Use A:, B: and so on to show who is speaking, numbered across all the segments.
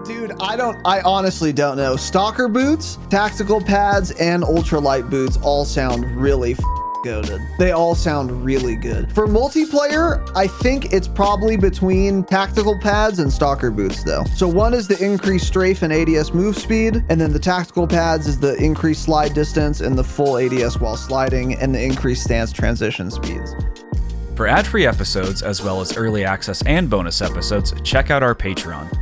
A: Dude, I honestly don't know. Stalker boots, tactical pads, and ultralight boots all sound really goated. They all sound really good. For multiplayer, I think it's probably between tactical pads and stalker boots though. So one is the increased strafe and ADS move speed, and then the tactical pads is the increased slide distance and the full ADS while sliding, and the increased stance transition speeds.
B: For ad-free episodes, as well as early access and bonus episodes, check out our Patreon.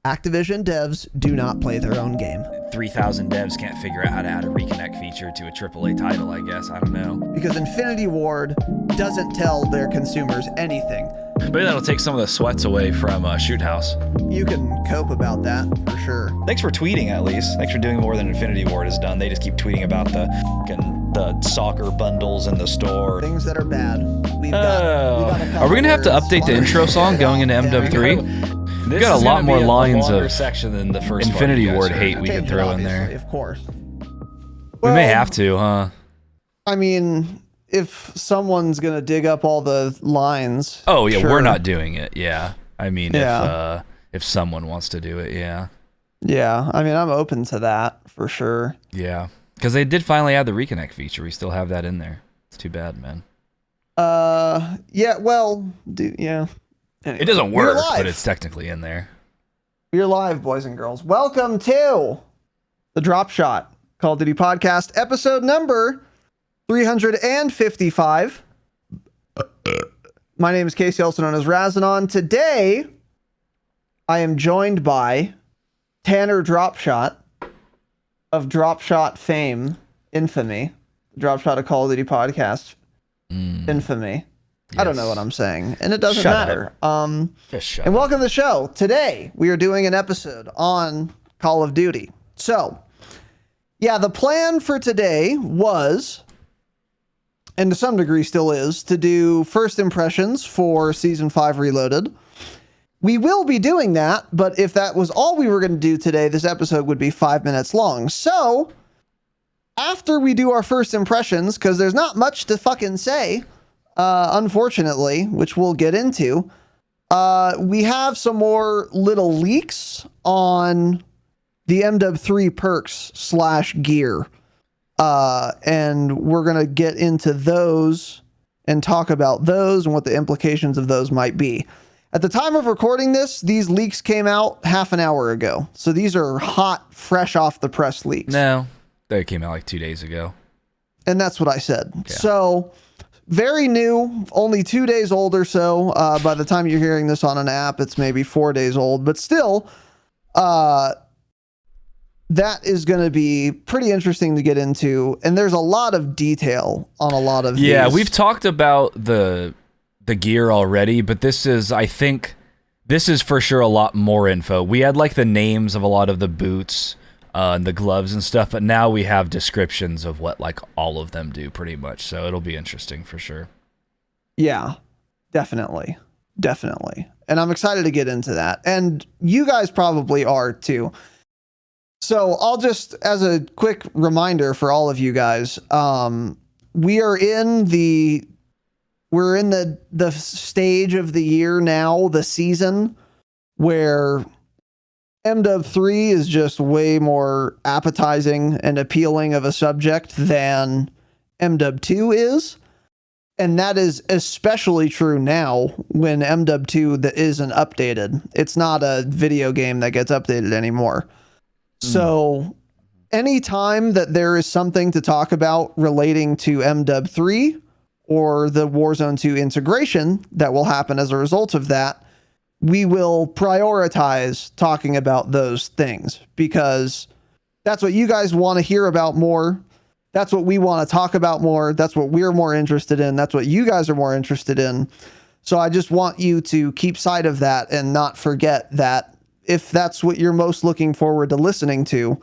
A: Activision devs do not play their own game.
B: 3,000 devs can't figure out how to add a reconnect feature to a AAA title, I guess. I don't know.
A: Because Infinity Ward doesn't tell their consumers anything.
B: Maybe that'll take some of the sweats away from Shoot House.
A: You can cope about that, for sure.
B: Thanks for tweeting, at least. Thanks for doing more than Infinity Ward has done. They just keep tweeting about the soccer bundles in the store.
A: Things that are bad. We got
B: are we going to have to update the intro song going into MW3? We got a lot more lines of section than the first Infinity Ward hate we can throw in there.
A: Of course.
B: We may have to, huh?
A: I mean, if someone's gonna dig up all the lines.
B: Oh yeah,
A: sure.
B: We're not doing it. Yeah, I mean, if someone wants to do it, yeah.
A: Yeah, I mean, I'm open to that for sure.
B: Yeah, because they did finally add the reconnect feature. We still have that in there. It's too bad, man.
A: Yeah. Well, yeah. Anyway,
B: it doesn't work, but it's technically in there.
A: We're live, boys and girls. Welcome to the Drop Shot Call of Duty Podcast, episode number 355. My name is Casey, also known as Razanon. Today, I am joined by Tanner Dropshot of Dropshot fame, infamy. Dropshot, a Call of Duty Podcast, infamy. Yes. I don't know what I'm saying, and it doesn't matter. And welcome to the show. Today, we are doing an episode on Call of Duty. So, yeah, the plan for today was, and to some degree still is, to do first impressions for Season 5 Reloaded. We will be doing that, but if that was all we were going to do today, this episode would be 5 minutes long. So, after we do our first impressions, because there's not much to fucking say, unfortunately, which we'll get into, we have some more little leaks on the MW3 perks / gear. And we're going to get into those and talk about those and what the implications of those might be. At the time of recording this, these leaks came out half an hour ago. So these are hot, fresh off the press leaks.
B: No, they came out like 2 days ago.
A: And that's what I said.
B: Yeah.
A: So very new, only 2 days old or so. By the time you're hearing this on an app, it's maybe 4 days old. But still, that is going to be pretty interesting to get into. And there's a lot of detail on a lot of these.
B: We've talked about the gear already, but I think this is for sure a lot more info. We had like the names of a lot of the boots and the gloves and stuff, but now we have descriptions of what like all of them do pretty much. So it'll be interesting for sure.
A: Yeah, definitely. And I'm excited to get into that. And you guys probably are too. So I'll just, as a quick reminder for all of you guys, we're in the stage of the year now, the season, where MW3 is just way more appetizing and appealing of a subject than MW2 is. And that is especially true now when MW2 that isn't updated. It's not a video game that gets updated anymore. So anytime that there is something to talk about relating to MW3 or the Warzone 2 integration that will happen as a result of that, we will prioritize talking about those things because that's what you guys want to hear about more. That's what we want to talk about more. That's what we're more interested in. That's what you guys are more interested in. So I just want you to keep sight of that and not forget that if that's what you're most looking forward to listening to,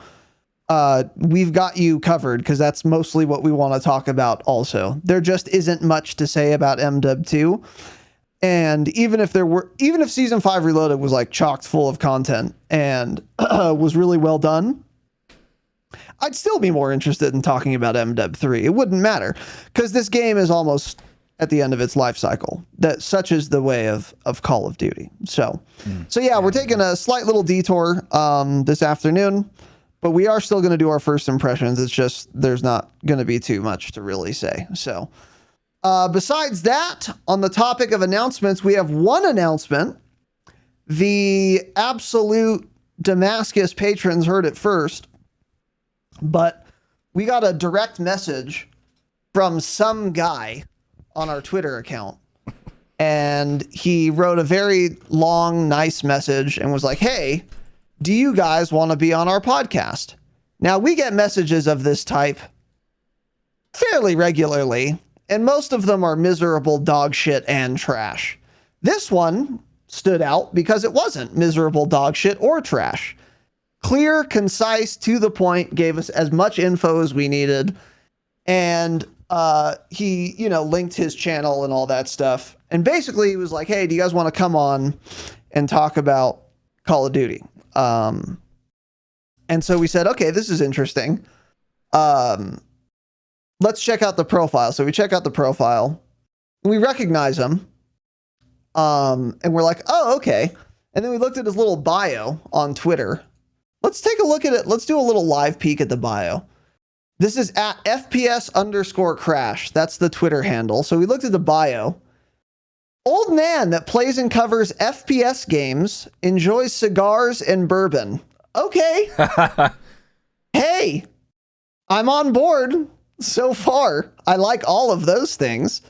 A: we've got you covered because that's mostly what we want to talk about also. There just isn't much to say about MW2. And even if Season 5 Reloaded was like chocked full of content and was really well done, I'd still be more interested in talking about MW3. It wouldn't matter because this game is almost at the end of its life cycle. That such is the way of Call of Duty. So yeah, we're taking a slight little detour this afternoon, but we are still going to do our first impressions. It's just there's not going to be too much to really say. So besides that, on the topic of announcements, we have one announcement. The absolute Damascus patrons heard it first, but we got a direct message from some guy on our Twitter account, and he wrote a very long, nice message and was like, hey, do you guys want to be on our podcast? Now, we get messages of this type fairly regularly, and most of them are miserable dog shit and trash. This one stood out because it wasn't miserable dog shit or trash. Clear, concise, to the point, gave us as much info as we needed, and he, linked his channel and all that stuff. And basically he was like, hey, do you guys want to come on and talk about Call of Duty? And so we said, okay, this is interesting. Let's check out the profile. So we check out the profile. We recognize him. And we're like, oh, okay. And then we looked at his little bio on Twitter. Let's take a look at it. Let's do a little live peek at the bio. This is at FPS_crash. That's the Twitter handle. So we looked at the bio. Old man that plays and covers FPS games, enjoys cigars and bourbon. Okay. Hey, I'm on board so far. I like all of those things,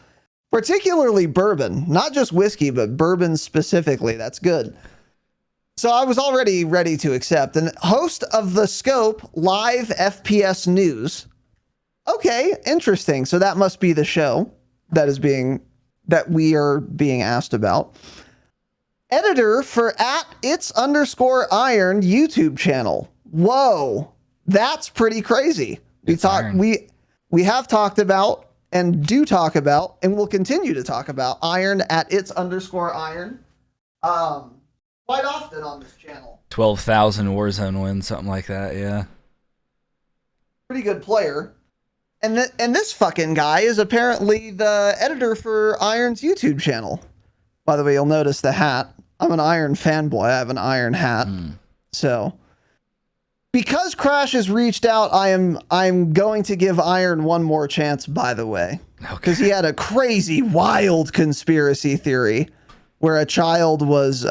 A: particularly bourbon, not just whiskey, but bourbon specifically. That's good. So I was already ready to accept. And host of the Scope live FPS news. Okay, interesting. So that must be the show that we are being asked about. Editor for @its_iron YouTube channel. Whoa, that's pretty crazy. We have talked about and do talk about and will continue to talk about Iron @its_iron. Quite often on this channel.
B: 12,000 Warzone wins, something like that, yeah.
A: Pretty good player. And this fucking guy is apparently the editor for Iron's YouTube channel. By the way, you'll notice the hat. I'm an Iron fanboy. I have an Iron hat. So, because Crash has reached out, I'm going to give Iron one more chance, by the way. Because he had a crazy, wild conspiracy theory where a child was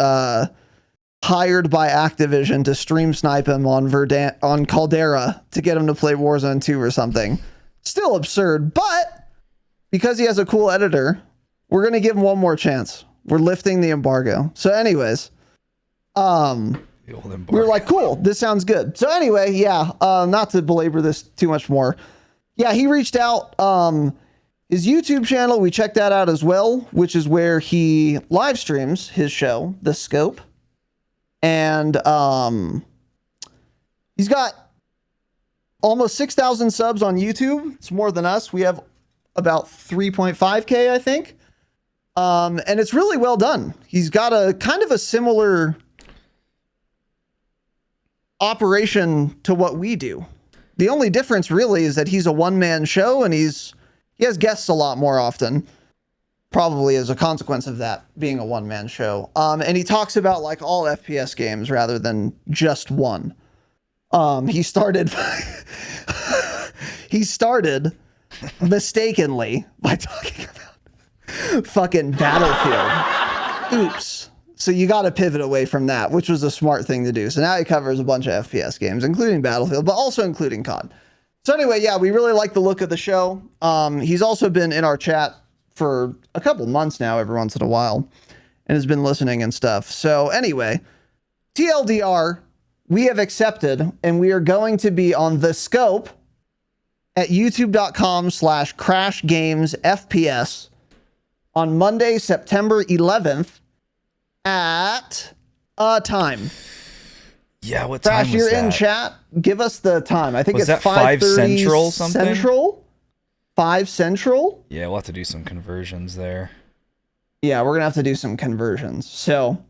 A: hired by Activision to stream snipe him on Caldera to get him to play Warzone 2 or something. Still absurd, but because he has a cool editor, we're going to give him one more chance. We're lifting the embargo. So anyways, we were like, cool, this sounds good. So anyway, yeah, not to belabor this too much more. Yeah, he reached out. His YouTube channel, we checked that out as well, which is where he live streams his show, The Scope. And he's got almost 6,000 subs on YouTube. It's more than us. We have about 3.5K, I think. And it's really well done. He's got a kind of a similar operation to what we do. The only difference really is that he's a one-man show and he has guests a lot more often. Probably as a consequence of that being a one-man show. And he talks about like all FPS games rather than just one. He started mistakenly by talking about fucking Battlefield. Oops. So you got to pivot away from that, which was a smart thing to do. So now he covers a bunch of FPS games, including Battlefield, but also including COD. So anyway, yeah, we really like the look of the show. He's also been in our chat for a couple months now, every once in a while, and has been listening and stuff. So anyway, TLDR, we have accepted, and we are going to be on The Scope at youtube.com/crashgamesfps on Monday, September 11th at a time.
B: Yeah, what time
A: Crash,
B: was
A: you're
B: that?
A: in chat. Give us the time. I think
B: Was
A: it's
B: that 5
A: 5:30
B: Central something?
A: Central? 5 Central?
B: Yeah, we'll have to do some conversions there.
A: Yeah, we're going to have to do some conversions. So,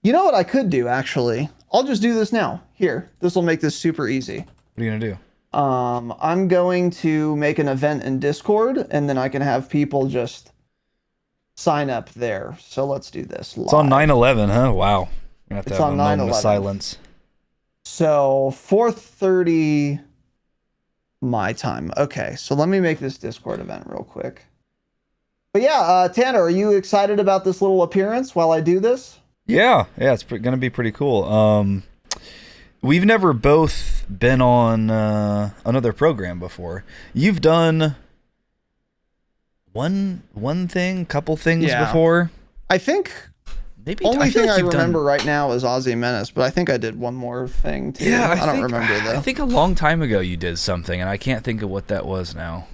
A: you know what I could do, actually? I'll just do this now. Here, this will make this super easy.
B: What are you going to do?
A: I'm going to make an event in Discord, and then I can have people just sign up there. So let's do this live.
B: It's on 9/11, huh? Wow. You're gonna have to
A: It's
B: have
A: on
B: a moment of
A: 9/11.
B: silence.
A: So 4:30 my time. Okay, so let me make this Discord event real quick. But yeah, Tanner, are you excited about this little appearance while I do this?
B: Yeah, it's gonna be pretty cool. We've never both been on another program before. You've done one thing, couple things before.
A: I think
B: Maybe
A: only
B: feel
A: thing
B: like
A: I
B: you've
A: remember right now is Ozzy Menace, but I think I did one more thing too.
B: Yeah,
A: I don't remember though.
B: I think a long time ago you did something, and I can't think of what that was now.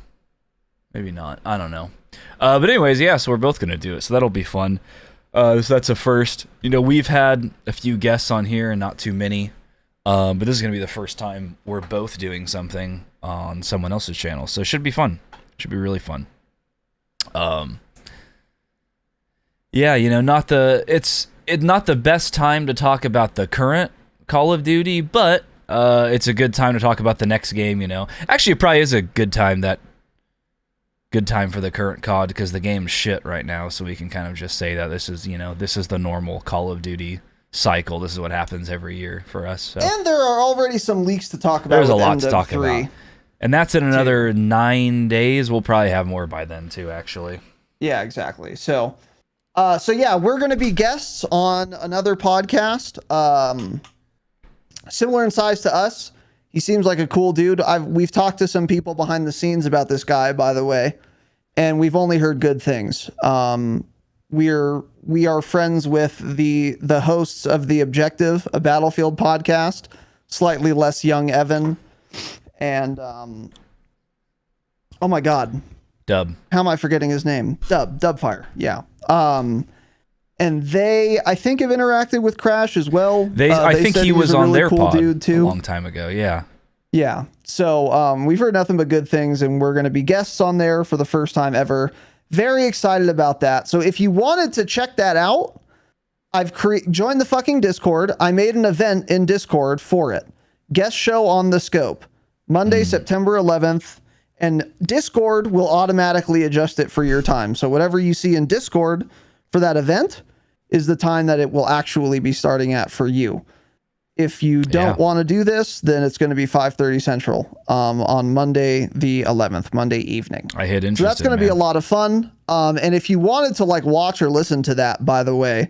B: Maybe not. I don't know. But anyways, yeah. So we're both gonna do it, so that'll be fun. So that's a first. You know, we've had a few guests on here, and not too many. But this is gonna be the first time we're both doing something on someone else's channel, so it should be fun. Should be really fun. Yeah, you know, not the best time to talk about the current Call of Duty, but it's a good time to talk about the next game. You know, actually, it probably is a good time for the current COD because the game's shit right now. So we can kind of just say that this is the normal Call of Duty cycle. This is what happens every year for us. So.
A: And there are already some leaks to talk about.
B: There's a
A: with
B: lot to talk
A: MW3.
B: about, and that's in another 9 days. We'll probably have more by then too. Actually.
A: Yeah, exactly. So yeah, we're going to be guests on another podcast, similar in size to us. He seems like a cool dude. We've talked to some people behind the scenes about this guy, by the way, and we've only heard good things. We are friends with the hosts of The Objective, a Battlefield podcast, slightly less young Evan, and oh my God.
B: Dub.
A: How am I forgetting his name? Dubfire. Yeah. And they, I think, have interacted with Crash as well.
B: I think
A: said
B: he was
A: a
B: on
A: really
B: their
A: cool
B: pod
A: dude too.
B: a long time ago. Yeah.
A: Yeah. So we've heard nothing but good things, and we're going to be guests on there for the first time ever. Very excited about that. So if you wanted to check that out, I've joined the fucking Discord. I made an event in Discord for it. Guest show on the Scope, Monday, September 11th. And Discord will automatically adjust it for your time. So whatever you see in Discord for that event is the time that it will actually be starting at for you. If you don't want to do this, then it's going to be 5:30 Central on Monday the 11th, Monday evening.
B: I hit interested.
A: So that's going to be a lot of fun. And if you wanted to like watch or listen to that, by the way,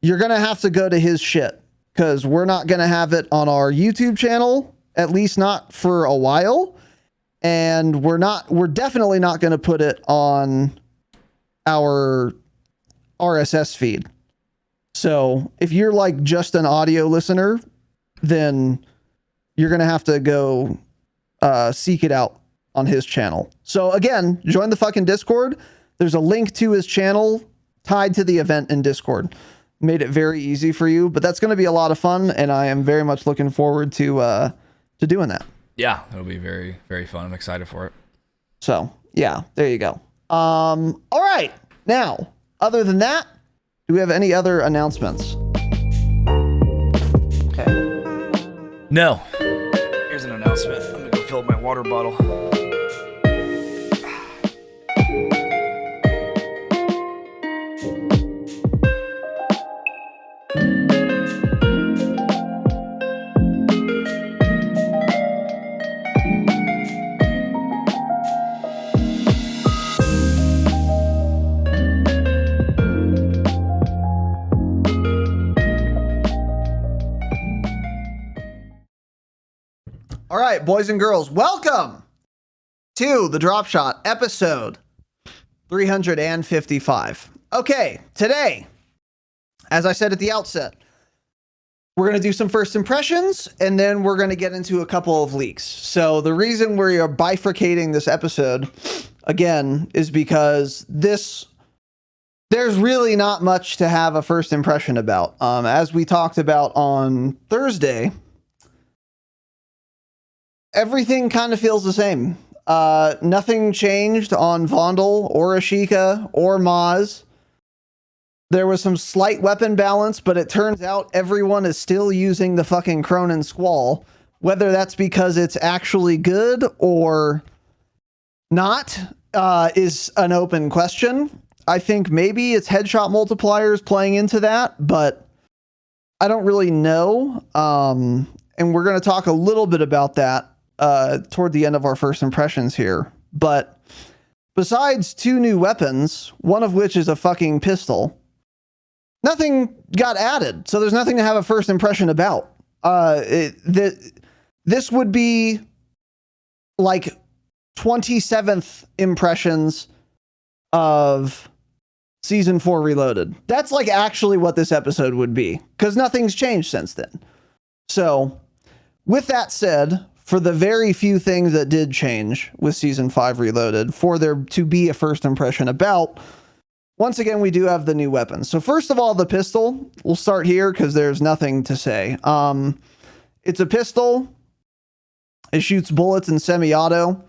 A: you're going to have to go to his shit because we're not going to have it on our YouTube channel, at least not for a while. And we're definitely not going to put it on our RSS feed. So if you're like just an audio listener, then you're going to have to go seek it out on his channel. So again, join the fucking Discord. There's a link to his channel tied to the event in Discord. Made it very easy for you, but that's going to be a lot of fun. And I am very much looking forward to doing that.
B: Yeah, it'll be very, very fun. I'm excited for it.
A: So, yeah, there you go. All right. Now, other than that, do we have any other announcements? Okay.
B: No. Here's an announcement. I'm going to go fill up my water bottle.
A: All right, boys and girls, welcome to the Drop Shot episode 355. Okay, today, as I said at the outset, we're going to do some first impressions, and then we're going to get into a couple of leaks. So the reason we are bifurcating this episode, again, is because there's really not much to have a first impression about. As we talked about on Thursday, everything kind of feels the same. Nothing changed on Vondel or Ashika or Maz. There was some slight weapon balance, but it turns out everyone is still using the fucking Cronin Squall. Whether that's because it's actually good or not is an open question. I think maybe it's headshot multipliers playing into that, but I don't really know. And we're going to talk a little bit about that toward the end of our first impressions here. But besides 2 new weapons, one of which is a fucking pistol, nothing got added. So there's nothing to have a first impression about. This would be like 27th impressions of season 4 Reloaded. That's like actually what this episode would be, because nothing's changed since then. So with that said, for the very few things that did change with season 5 Reloaded, for there to be a first impression about, once again, we do have the new weapons. So first of all, the pistol, we'll start here because there's nothing to say. It's a pistol. It shoots bullets in semi-auto.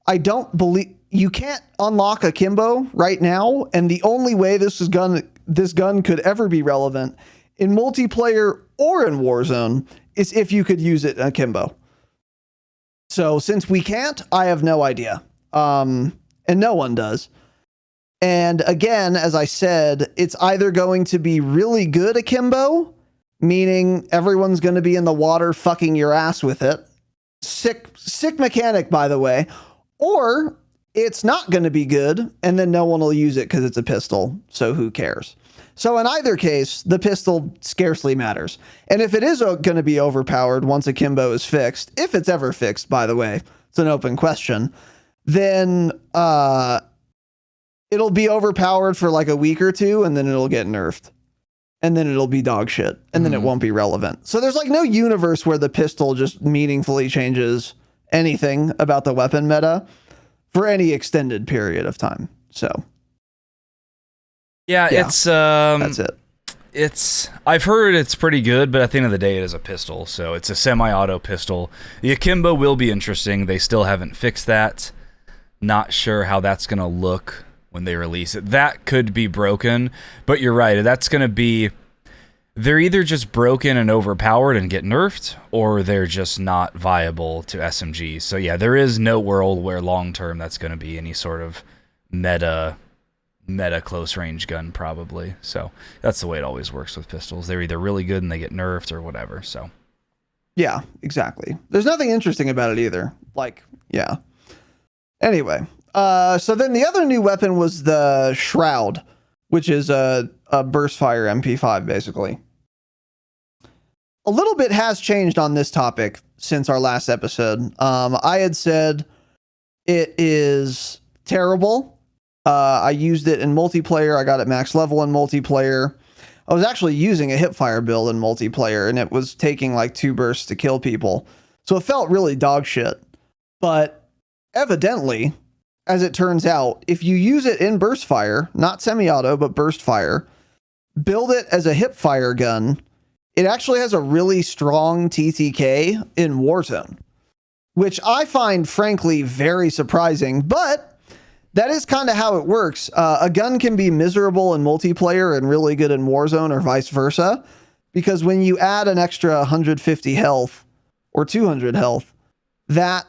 A: I don't believe you can't unlock akimbo right now, and the only way this gun could ever be relevant in multiplayer or in Warzone is if you could use it in akimbo. So since we can't, I have no idea. And no one does. And again, as I said, it's either going to be really good akimbo, meaning everyone's going to be in the water fucking your ass with it. Sick mechanic, by the way. Or it's not going to be good, and then no one will use it because it's a pistol, so who cares? So in either case, the pistol scarcely matters. And if it is going to be overpowered once akimbo is fixed, if it's ever fixed, by the way, it's an open question, then it'll be overpowered for like a week or two, and then it'll get nerfed. And then it'll be dog shit, and then it won't be relevant. So there's like no universe where the pistol just meaningfully changes anything about the weapon meta for any extended period of time. So
B: yeah, it's
A: that's it.
B: I've heard it's pretty good, but at the end of the day, it is a pistol, so it's a semi-auto pistol. The akimbo will be interesting. They still haven't fixed that. Not sure how that's gonna look when they release it. That could be broken, but you're right. That's gonna be, they're either just broken and overpowered and get nerfed, or they're just not viable to SMGs. So yeah, there is no world where long-term that's going to be any sort of meta close-range gun, probably. So that's the way it always works with pistols. They're either really good and they get nerfed or whatever, so.
A: Yeah, exactly. There's nothing interesting about it either. Like, yeah. Anyway, so then the other new weapon was the Shroud, which is a burst fire MP5, basically. A little bit has changed on this topic since our last episode. I had said it is terrible. I used it in multiplayer. I got it max level in multiplayer. I was actually using a hipfire build in multiplayer, and it was taking like 2 bursts to kill people. So it felt really dog shit. But evidently, as it turns out, if you use it in burst fire, not semi-auto, but burst fire, build it as a hipfire gun, it actually has a really strong TTK in Warzone, which I find, frankly, very surprising, but that is kind of how it works. A gun can be miserable in multiplayer and really good in Warzone, or vice versa, because when you add an extra 150 health or 200 health, that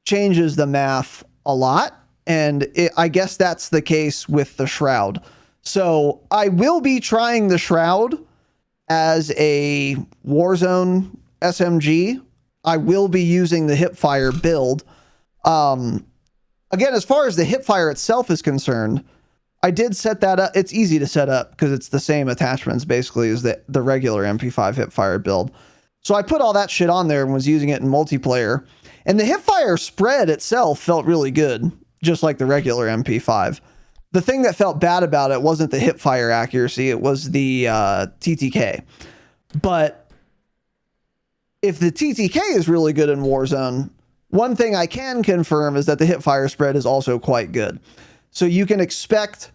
A: changes the math a lot, and I guess that's the case with the Shroud. So I will be trying the Shroud as a Warzone SMG. I will be using the hipfire build. Again, as far as the hipfire itself is concerned, I did set that up. It's easy to set up because it's the same attachments basically as the regular MP5 hipfire build. So I put all that shit on there and was using it in multiplayer. And the hipfire spread itself felt really good, just like the regular MP5. The thing that felt bad about it wasn't the hipfire accuracy, it was the TTK. But if the TTK is really good in Warzone, one thing I can confirm is that the hipfire spread is also quite good. So you can expect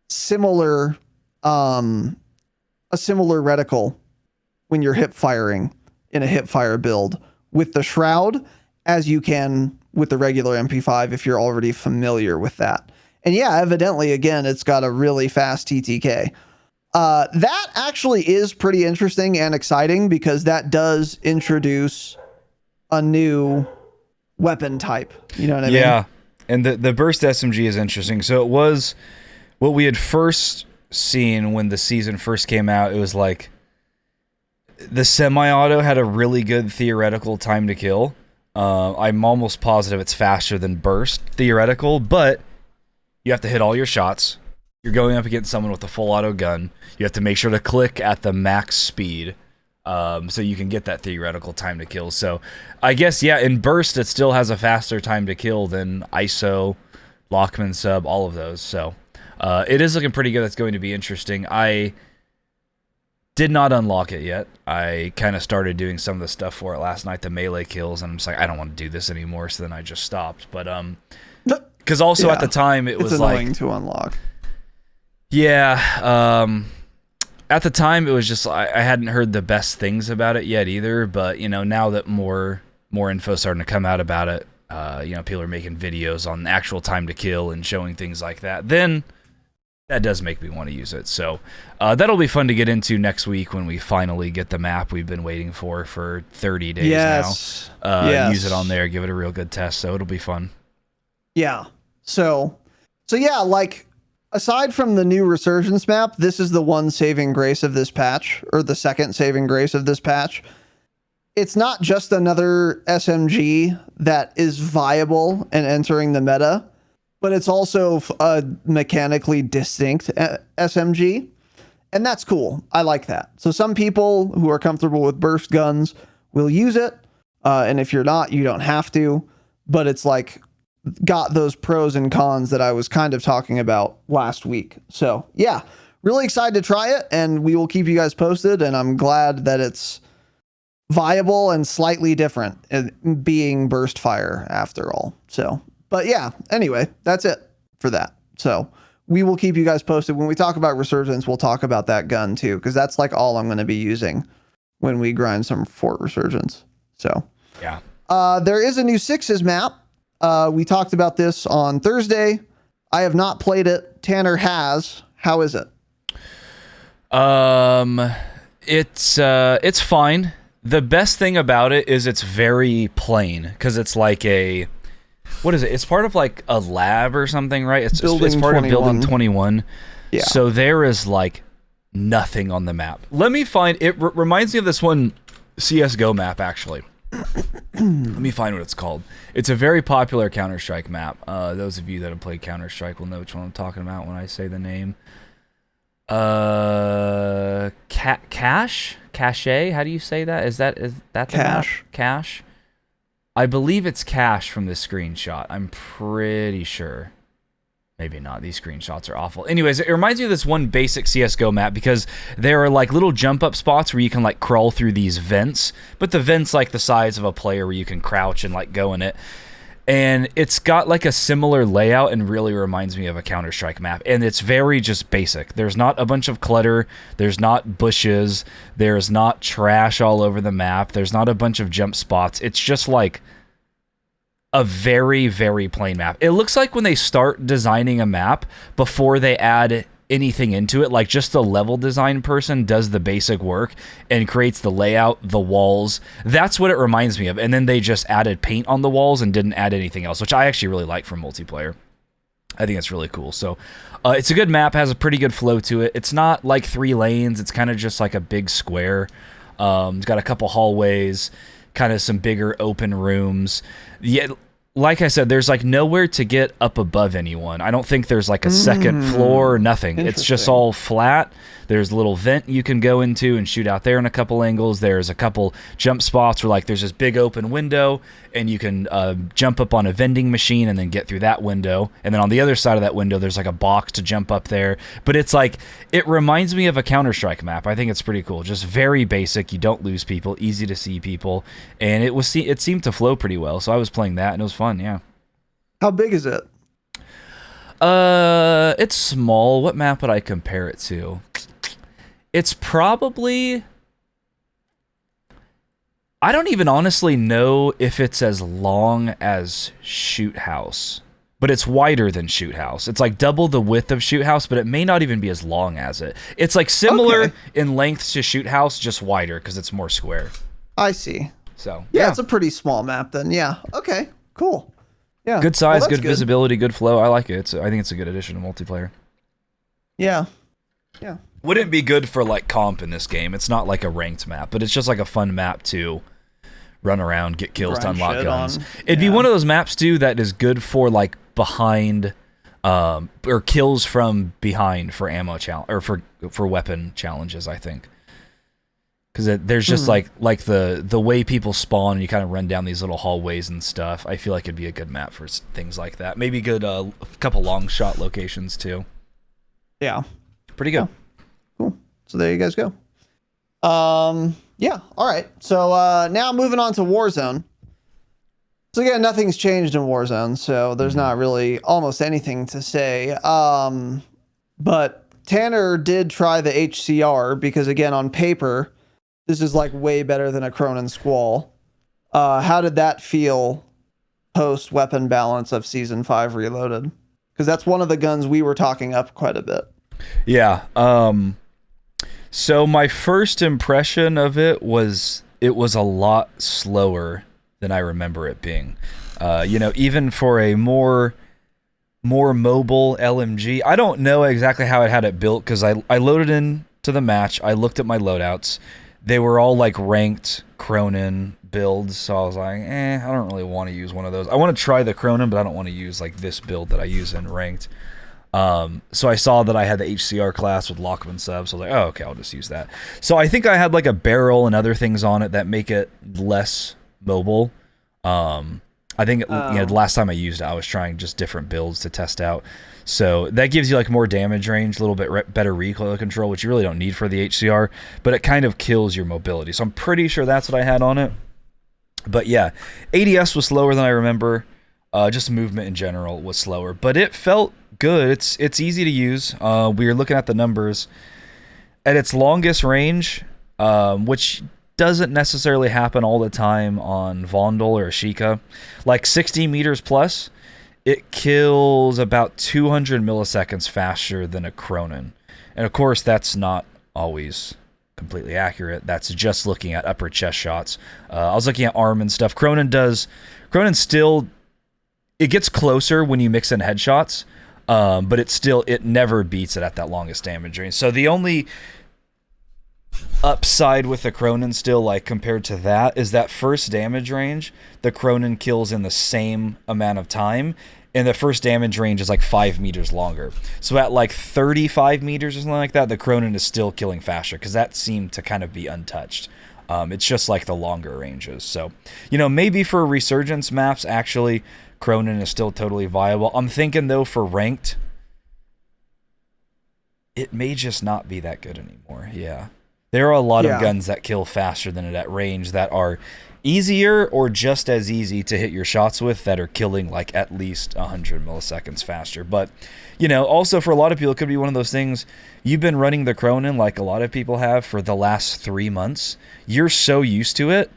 A: a similar reticle when you're hip firing in a hipfire build with the Shroud as you can with the regular MP5 if you're already familiar with that. And yeah, evidently, again, it's got a really fast TTK. That actually is pretty interesting and exciting because that does introduce a new weapon type. You know what I mean?
B: Yeah. And the burst SMG is interesting. So it was what we had first seen when the season first came out, it was like the semi-auto had a really good theoretical time to kill. I'm almost positive it's faster than burst theoretical, but you have to hit all your shots. You're going up against someone with a full auto gun. You have to make sure to click at the max speed, so you can get that theoretical time to kill. So I guess, yeah, in burst, it still has a faster time to kill than ISO, Lockman sub, all of those. So it is looking pretty good. That's going to be interesting. I did not unlock it yet. I kind of started doing some of the stuff for it last night, the melee kills, and I'm just like, I don't want to do this anymore, so then I just stopped. But because also at the time it was
A: annoying
B: like
A: to unlock.
B: Yeah, at the time it was just I hadn't heard the best things about it yet either. But you know, now that more info starting to come out about it, you know, people are making videos on the actual time to kill and showing things like that. Then that does make me want to use it. So that'll be fun to get into next week when we finally get the map we've been waiting for 30 days now. Use it on there, give it a real good test. So it'll be fun.
A: Yeah. So yeah, like aside from the new Resurgence map, this is the one saving grace of this patch, or the second saving grace of this patch. It's not just another SMG that is viable and entering the meta, but it's also a mechanically distinct SMG. And that's cool. I like that. So some people who are comfortable with burst guns will use it. And if you're not, you don't have to. But it's like got those pros and cons that I was kind of talking about last week. So yeah, really excited to try it, and we will keep you guys posted. And I'm glad that it's viable and slightly different being burst fire after all. So, but yeah, anyway, that's it for that. So we will keep you guys posted. When we talk about Resurgence, we'll talk about that gun too, because that's like all I'm going to be using when we grind some Fort Resurgence. So
B: yeah,
A: there is a new Sixes map. We talked about this on Thursday. I have not played it. Tanner has. How is it?
B: It's fine. The best thing about it is it's very plain, because it's like a, what is it? It's part of like a lab or something, right? It's part of Building 21.
A: Yeah.
B: So there is like nothing on the map. Let me find, it reminds me of this one CSGO map, actually. Let me find what it's called. It's a very popular Counter-Strike map. Those of you that have played Counter-Strike will know which one I'm talking about when I say the name. Cache? How do you say that? Is that the
A: Cache?
B: map? Cache? I believe it's Cache from this screenshot. I'm pretty sure. Maybe not. These screenshots are awful. Anyways, it reminds me of this one basic CSGO map, because there are like little jump up spots where you can like crawl through these vents, but the vent's like the size of a player where you can crouch and like go in it. And it's got like a similar layout and really reminds me of a Counter-Strike map. And it's very just basic. There's not a bunch of clutter. There's not bushes. There's not trash all over the map. There's not a bunch of jump spots. It's just like a very, very plain map. It looks like when they start designing a map, before they add anything into it, like just the level design person does the basic work and creates the layout, the walls. That's what it reminds me of. And then they just added paint on the walls and didn't add anything else, which I actually really like for multiplayer. I think it's really cool. So it's a good map, has a pretty good flow to it. It's not like 3 lanes. It's kind of just like a big square. It's got a couple hallways, kind of some bigger open rooms. Yeah, like I said, there's like nowhere to get up above anyone. I don't think there's like a second floor or nothing. It's just all flat. There's a little vent you can go into and shoot out there in a couple angles. There's a couple jump spots where like there's this big open window and you can jump up on a vending machine and then get through that window. And then on the other side of that window, there's like a box to jump up there. But it's like, it reminds me of a Counter-Strike map. I think it's pretty cool. Just very basic. You don't lose people, easy to see people. And it seemed to flow pretty well. So I was playing that and it was fun, yeah.
A: How big is it?
B: It's small. What map would I compare it to? It's probably, I don't even honestly know if it's as long as Shoot House, but it's wider than Shoot House. It's like double the width of Shoot House, but it may not even be as long as it. It's like similar in length to Shoot House, just wider because it's more square.
A: I see.
B: So
A: yeah, it's a pretty small map then. Yeah. Okay. Cool. Yeah.
B: Good size, good visibility, good flow. I like it. I think it's a good addition to multiplayer.
A: Yeah.
B: Wouldn't be good for like comp in this game. It's not like a ranked map, but it's just like a fun map to run around, get kills to
A: Grind
B: unlock
A: shit
B: guns.
A: on.
B: It'd be
A: Yeah.
B: one of those maps too that is good for like behind, or kills from behind for ammo challenge or for weapon challenges. I think because there's just like the way people spawn and you kind of run down these little hallways and stuff. I feel like it'd be a good map for things like that. Maybe good a couple long shot locations too.
A: Yeah.
B: Pretty good.
A: Cool. So there you guys go. Yeah. All right. So now moving on to Warzone. So again, nothing's changed in Warzone, so there's not really almost anything to say. But Tanner did try the HCR because again, on paper, this is like way better than a Cronin Squall. How did that feel post weapon balance of Season 5 Reloaded? Because that's one of the guns we were talking up quite a bit.
B: Yeah. So my first impression of it was a lot slower than I remember it being. Even for a more mobile LMG, I don't know exactly how it had it built because I loaded into the match. I looked at my loadouts. They were all like ranked Cronin builds, so I was like, I don't really want to use one of those. I want to try the Cronin, but I don't want to use like this build that I use in ranked. So I saw that I had the HCR class with Lockman subs, so I was like, oh, okay, I'll just use that. So I think I had like a barrel and other things on it that make it less mobile. I think the last time I used it, I was trying just different builds to test out. So that gives you like more damage range, a little bit better recoil control, which you really don't need for the HCR, but it kind of kills your mobility. So I'm pretty sure that's what I had on it. But yeah, ADS was slower than I remember. Just movement in general was slower, but it felt good. It's easy to use. We were looking at the numbers. At its longest range, which doesn't necessarily happen all the time on Vondel or Ashika, like 60 meters plus, it kills about 200 milliseconds faster than a Cronin. And of course, that's not always completely accurate. That's just looking at upper chest shots. I was looking at arm and stuff. Cronin still, it gets closer when you mix in headshots, but it never beats it at that longest damage range. So the only upside with the Cronin still, like compared to that, is that first damage range, the Cronin kills in the same amount of time, and the first damage range is like 5 meters longer. So at like 35 meters or something like that, the Cronin is still killing faster because that seemed to kind of be untouched. It's just like the longer ranges. So, maybe for resurgence maps, actually, Cronin is still totally viable. I'm thinking, though, for ranked, it may just not be that good anymore. Yeah. There are a lot of guns that kill faster than it at range that are easier or just as easy to hit your shots with that are killing like at least 100 milliseconds faster. But, also for a lot of people, it could be one of those things. You've been running the Cronin like a lot of people have for the last 3 months. You're so used to it.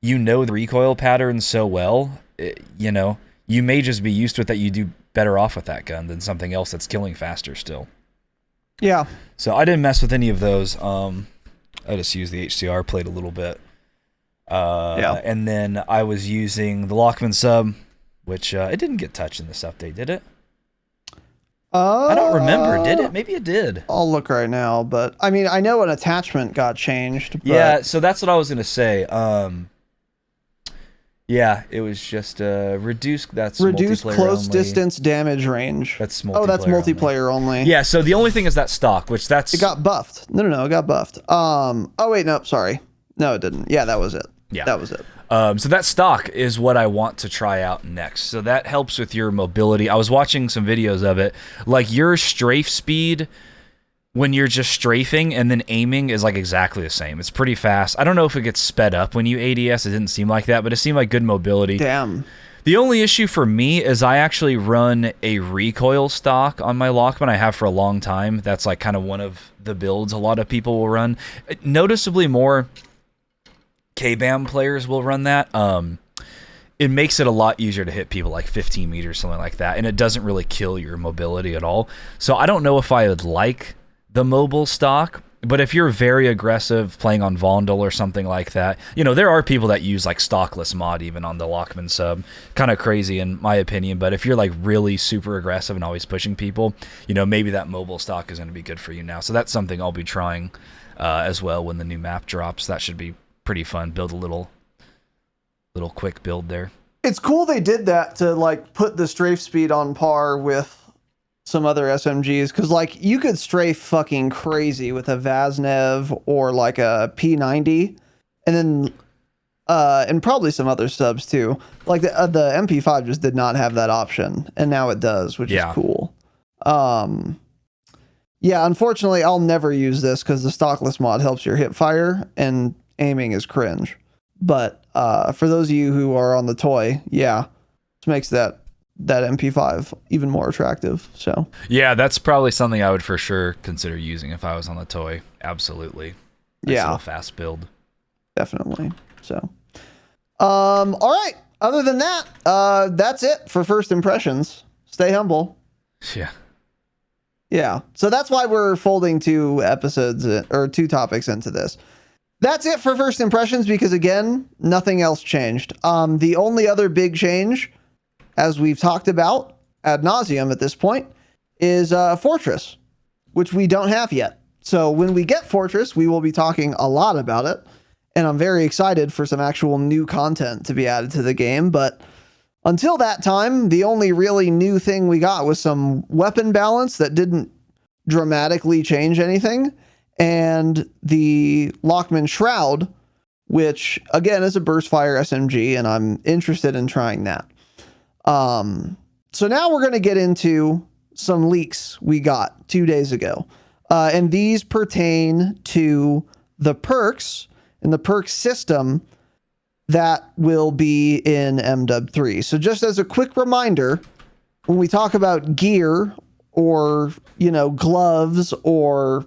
B: The recoil pattern so well. You may just be used to it that you do better off with that gun than something else that's killing faster still.
A: Yeah.
B: So I didn't mess with any of those. I just used the HCR, played a little bit. And then I was using the Lockman sub, which it didn't get touched in this update, did it? I don't remember. Did it? Maybe it did.
A: I'll look right now, but I mean, I know an attachment got changed. But...
B: Yeah, so that's what I was going to say. Yeah, it was just reduced. That's
A: reduced close
B: only.
A: Distance damage range.
B: That's multiplayer.
A: Oh, that's multiplayer only.
B: Yeah, so the only thing is that stock, which that's
A: it got buffed. No, it got buffed. Oh wait, no, sorry, no, it didn't. Yeah, that was it.
B: Yeah,
A: that was it.
B: So that stock is what I want to try out next. So that helps with your mobility. I was watching some videos of it. Like your strafe speed when you're just strafing and then aiming is like exactly the same. It's pretty fast. I don't know if it gets sped up when you ADS. It didn't seem like that, but it seemed like good mobility.
A: Damn.
B: The only issue for me is I actually run a recoil stock on my Lockman. I have for a long time. That's like kind of one of the builds a lot of people will run. Noticeably more K-BAM players will run that. It makes it a lot easier to hit people like 15 meters, something like that, and it doesn't really kill your mobility at all. So I don't know if I would like the mobile stock, But if you're very aggressive playing on Vondel or something like that, there are people that use like stockless mod even on the Lockman sub. Kind of crazy in my opinion, but if you're like really super aggressive and always pushing people, maybe that mobile stock is going to be good for you now. So that's something I'll be trying as well when the new map drops. That should be pretty fun. Build a little quick build there.
A: It's cool they did that to like put the strafe speed on par with some other SMGs, because like you could strafe fucking crazy with a Vaznev or like a P90, and then and probably some other subs too. Like the MP5 just did not have that option, and now it does, which is cool. Yeah, unfortunately, I'll never use this because the stockless mod helps your hip fire and aiming is cringe. But for those of you who are on the toy, it makes that MP5 even more attractive. So
B: yeah, that's probably something I would for sure consider using if I was on the toy. Absolutely. Nice little fast build.
A: Definitely. So all right, other than that, that's it for first impressions. Stay humble. Yeah, so that's why we're folding 2 episodes or 2 topics into this. That's it for first impressions, because again, nothing else changed. The only other big change, as we've talked about ad nauseum at this point, is Fortress, which we don't have yet. So when we get Fortress, we will be talking a lot about it, and I'm very excited for some actual new content to be added to the game. But until that time, the only really new thing we got was some weapon balance that didn't dramatically change anything, and the Lockman Shroud, which again is a burst fire SMG, and I'm interested in trying that. So now we're going to get into some leaks we got 2 days ago. And these pertain to the perks and the perk system that will be in MW3. So just as a quick reminder, when we talk about gear or, gloves or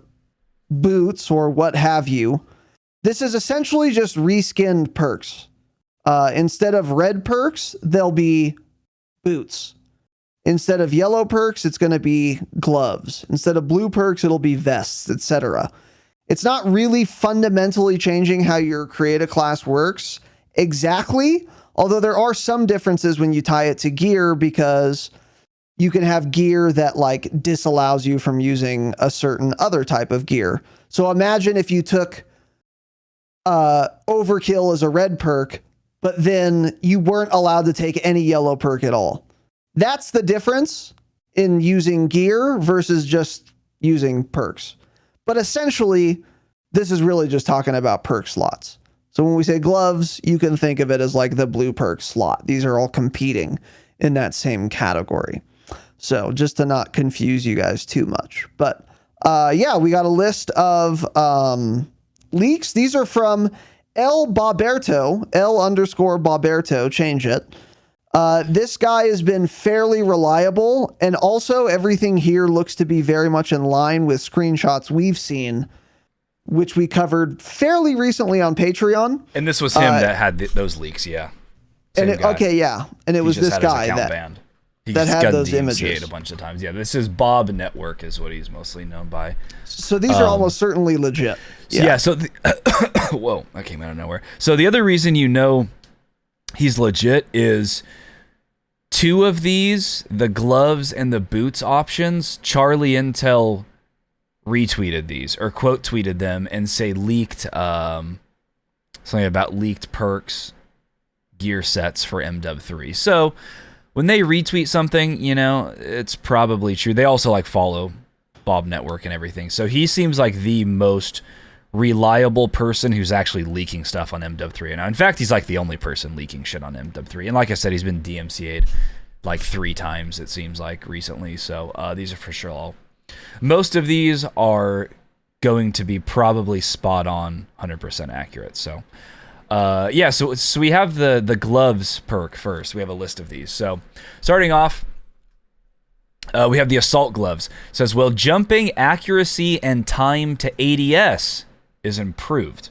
A: boots or what have you, this is essentially just reskinned perks. Instead of red perks, they'll be boots. Instead of yellow perks, it's going to be gloves. Instead of blue perks, it'll be vests, etc. It's not really fundamentally changing how your create a class works exactly, although there are some differences when you tie it to gear, because you can have gear that like disallows you from using a certain other type of gear. So imagine if you took overkill as a red perk, but then you weren't allowed to take any yellow perk at all. That's the difference in using gear versus just using perks. But essentially, this is really just talking about perk slots. So when we say gloves, you can think of it as like the blue perk slot. These are all competing in that same category. So just to not confuse you guys too much. But we got a list of leaks. These are from L_Boberto, L_Boberto, change it. This guy has been fairly reliable, and also everything here looks to be very much in line with screenshots we've seen, which we covered fairly recently on Patreon.
B: And this was him that had those leaks, yeah.
A: And it was this guy that had those images
B: a bunch of times. Yeah, this is Bob Network is what he's mostly known by.
A: So these are almost certainly legit.
B: Yeah. So whoa, that came out of nowhere. So the other reason he's legit is 2 of these, the gloves and the boots options, Charlie Intel retweeted these or quote tweeted them and say leaked something about leaked perks gear sets for MW3. So when they retweet something, it's probably true. They also like follow Bob Network and everything. So he seems like the most reliable person who's actually leaking stuff on MW3. And in fact, he's like the only person leaking shit on MW3. And like I said, he's been DMCA'd like 3 times, it seems like, recently. So these are for sure all. Most of these are going to be probably spot on, 100% accurate. So so we have the gloves perk first. We have a list of these. So starting off, we have the assault gloves. It says, well, jumping accuracy and time to ADS is improved.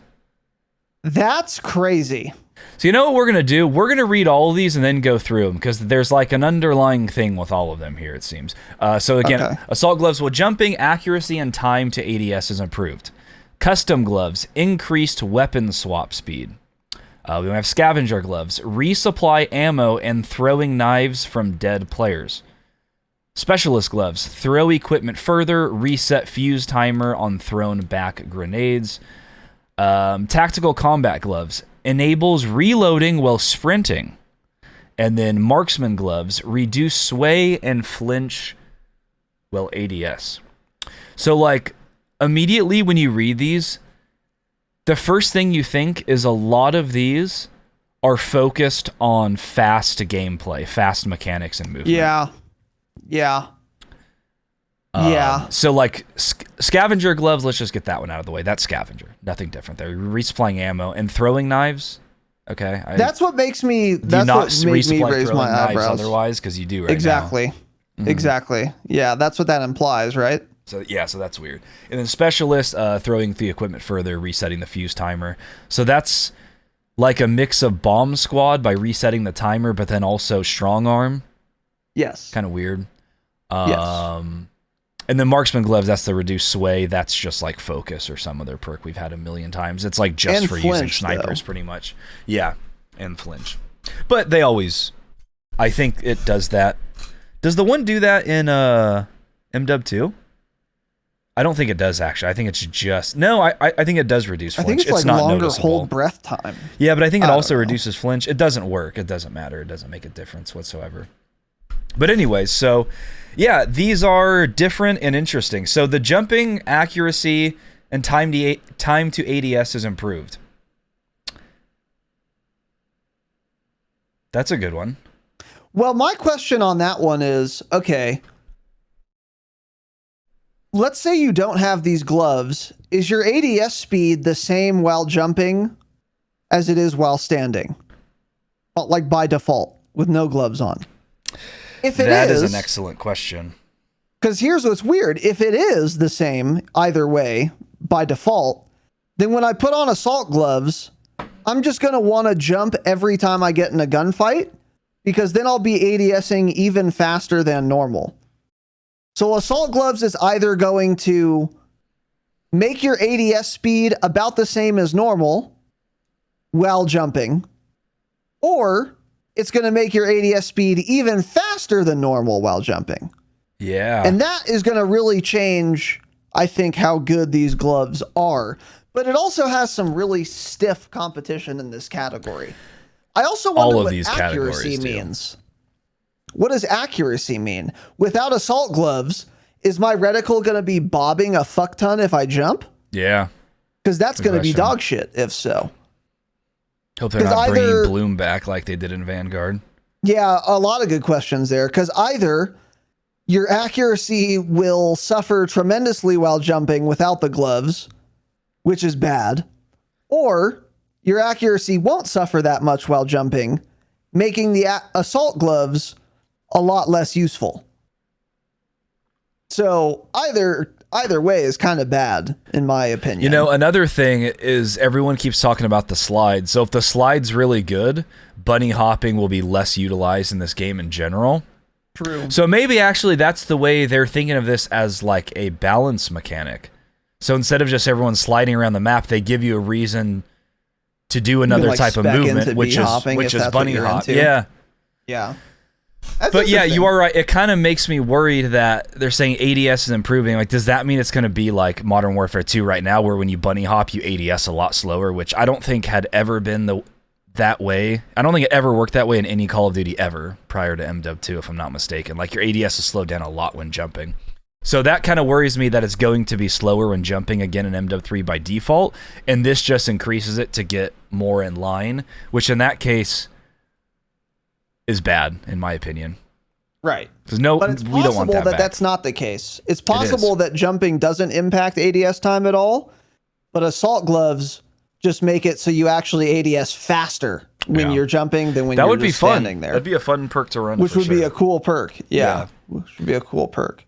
A: That's crazy.
B: So you know what we're going to do? We're going to read all of these and then go through them, because there's like an underlying thing with all of them here, it seems. So again, assault gloves, well, jumping accuracy and time to ADS is improved. Custom gloves, increased weapon swap speed. We have scavenger gloves, resupply ammo and throwing knives from dead players. Specialist gloves, throw equipment further, reset fuse timer on thrown back grenades. Tactical combat gloves, enables reloading while sprinting. And then marksman gloves, reduce sway and flinch while ADS. So like immediately when you read these, the first thing you think is a lot of these are focused on fast gameplay, fast mechanics and movement.
A: Yeah.
B: So like scavenger gloves, let's just get that one out of the way. That's scavenger. Nothing different there. Resupplying ammo and throwing knives. Okay.
A: That's what makes me, that's
B: not
A: what made me raise my
B: knives
A: eyebrows.
B: otherwise, because you do right
A: Exactly.
B: now.
A: Exactly. Yeah, that's what that implies, right?
B: So that's weird. And then specialist, throwing the equipment further, resetting the fuse timer. So that's like a mix of bomb squad by resetting the timer, but then also strong arm.
A: Yes.
B: Kind of weird.
A: Yes.
B: And then marksman gloves, that's the reduced sway. That's just like focus or some other perk we've had a million times. It's like just
A: And
B: for using
A: flinch,
B: snipers,
A: though.
B: pretty much. Yeah, and flinch. But they always, I think it does that. Does the one do that in MW 2? I don't think it does actually. I think it's just I think it does reduce
A: I
B: flinch.
A: think it's like
B: not
A: longer
B: noticeable.
A: hold breath time.
B: Yeah, but I think it
A: I
B: also
A: don't know.
B: reduces flinch. It doesn't work. It doesn't matter. It doesn't make a difference whatsoever. But anyways, so yeah, these are different and interesting. So the jumping accuracy and time to ADS is improved. That's a good one.
A: Well, my question on that one is, okay, let's say you don't have these gloves. Is your ADS speed the same while jumping as it is while standing? Like by default, with no gloves on? If it
B: That is an excellent question.
A: because here's what's weird. If it is the same either way by default, then when I put on assault gloves, I'm just going to want to jump every time I get in a gunfight because then I'll be ADSing even faster than normal. So assault gloves is either going to make your ADS speed about the same as normal while jumping, or it's going to make your ADS speed even faster than normal while jumping.
B: Yeah.
A: And that is going to really change, I think, how good these gloves are. But it also has some really stiff competition in this category. I also wonder
B: All of
A: what
B: these
A: accuracy
B: categories do.
A: means. What does accuracy mean? Without assault gloves, is my reticle going to be bobbing a fuck ton if I jump?
B: Yeah.
A: Because that's
B: Good
A: going to be
B: question.
A: dog shit if so.
B: Hope they're
A: 'Cause
B: not bringing
A: either-
B: Bloom back like they did in Vanguard.
A: Yeah, a lot of good questions there. Because either your accuracy will suffer tremendously while jumping without the gloves, which is bad, or your accuracy won't suffer that much while jumping, making the assault gloves a lot less useful. So either way is kind of bad, in my opinion.
B: You know, another thing is everyone keeps talking about the slides. So if the slide's really good, bunny hopping will be less utilized in this game in general.
A: True.
B: So maybe actually that's the way they're thinking of this, as like a balance mechanic. So instead of just everyone sliding around the map, they give you a reason to do another
A: like,
B: type of
A: spec
B: movement,
A: into
B: which
A: bee-hopping, if
B: is
A: that's
B: bunny
A: what you're
B: hop.
A: into.
B: Yeah.
A: Yeah. That's
B: But yeah,
A: interesting.
B: you are right. It kind of makes me worried that they're saying ADS is improving. Like, does that mean it's going to be like Modern Warfare 2 right now, where when you bunny hop, you ADS a lot slower, which I don't think had ever been that way. I don't think it ever worked that way in any Call of Duty ever prior to MW 2, if I'm not mistaken. Like, your ADS is slowed down a lot when jumping. So that kind of worries me that it's going to be slower when jumping again in MW 3 by default, and this just increases it to get more in line, which in that case is bad, in my opinion.
A: Right.
B: Because no,
A: But it's
B: we don't want
A: possible
B: that
A: that
B: back.
A: that's not the case. It's possible that jumping doesn't impact ADS time at all, but assault gloves just make it so you actually ADS faster when
B: Yeah.
A: you're jumping than when
B: That
A: you're
B: would be
A: just
B: fun.
A: standing there.
B: That'd be a fun perk to run.
A: Which
B: for
A: would be
B: sure.
A: a cool perk. Yeah.
B: Yeah.
A: Which would be a cool perk.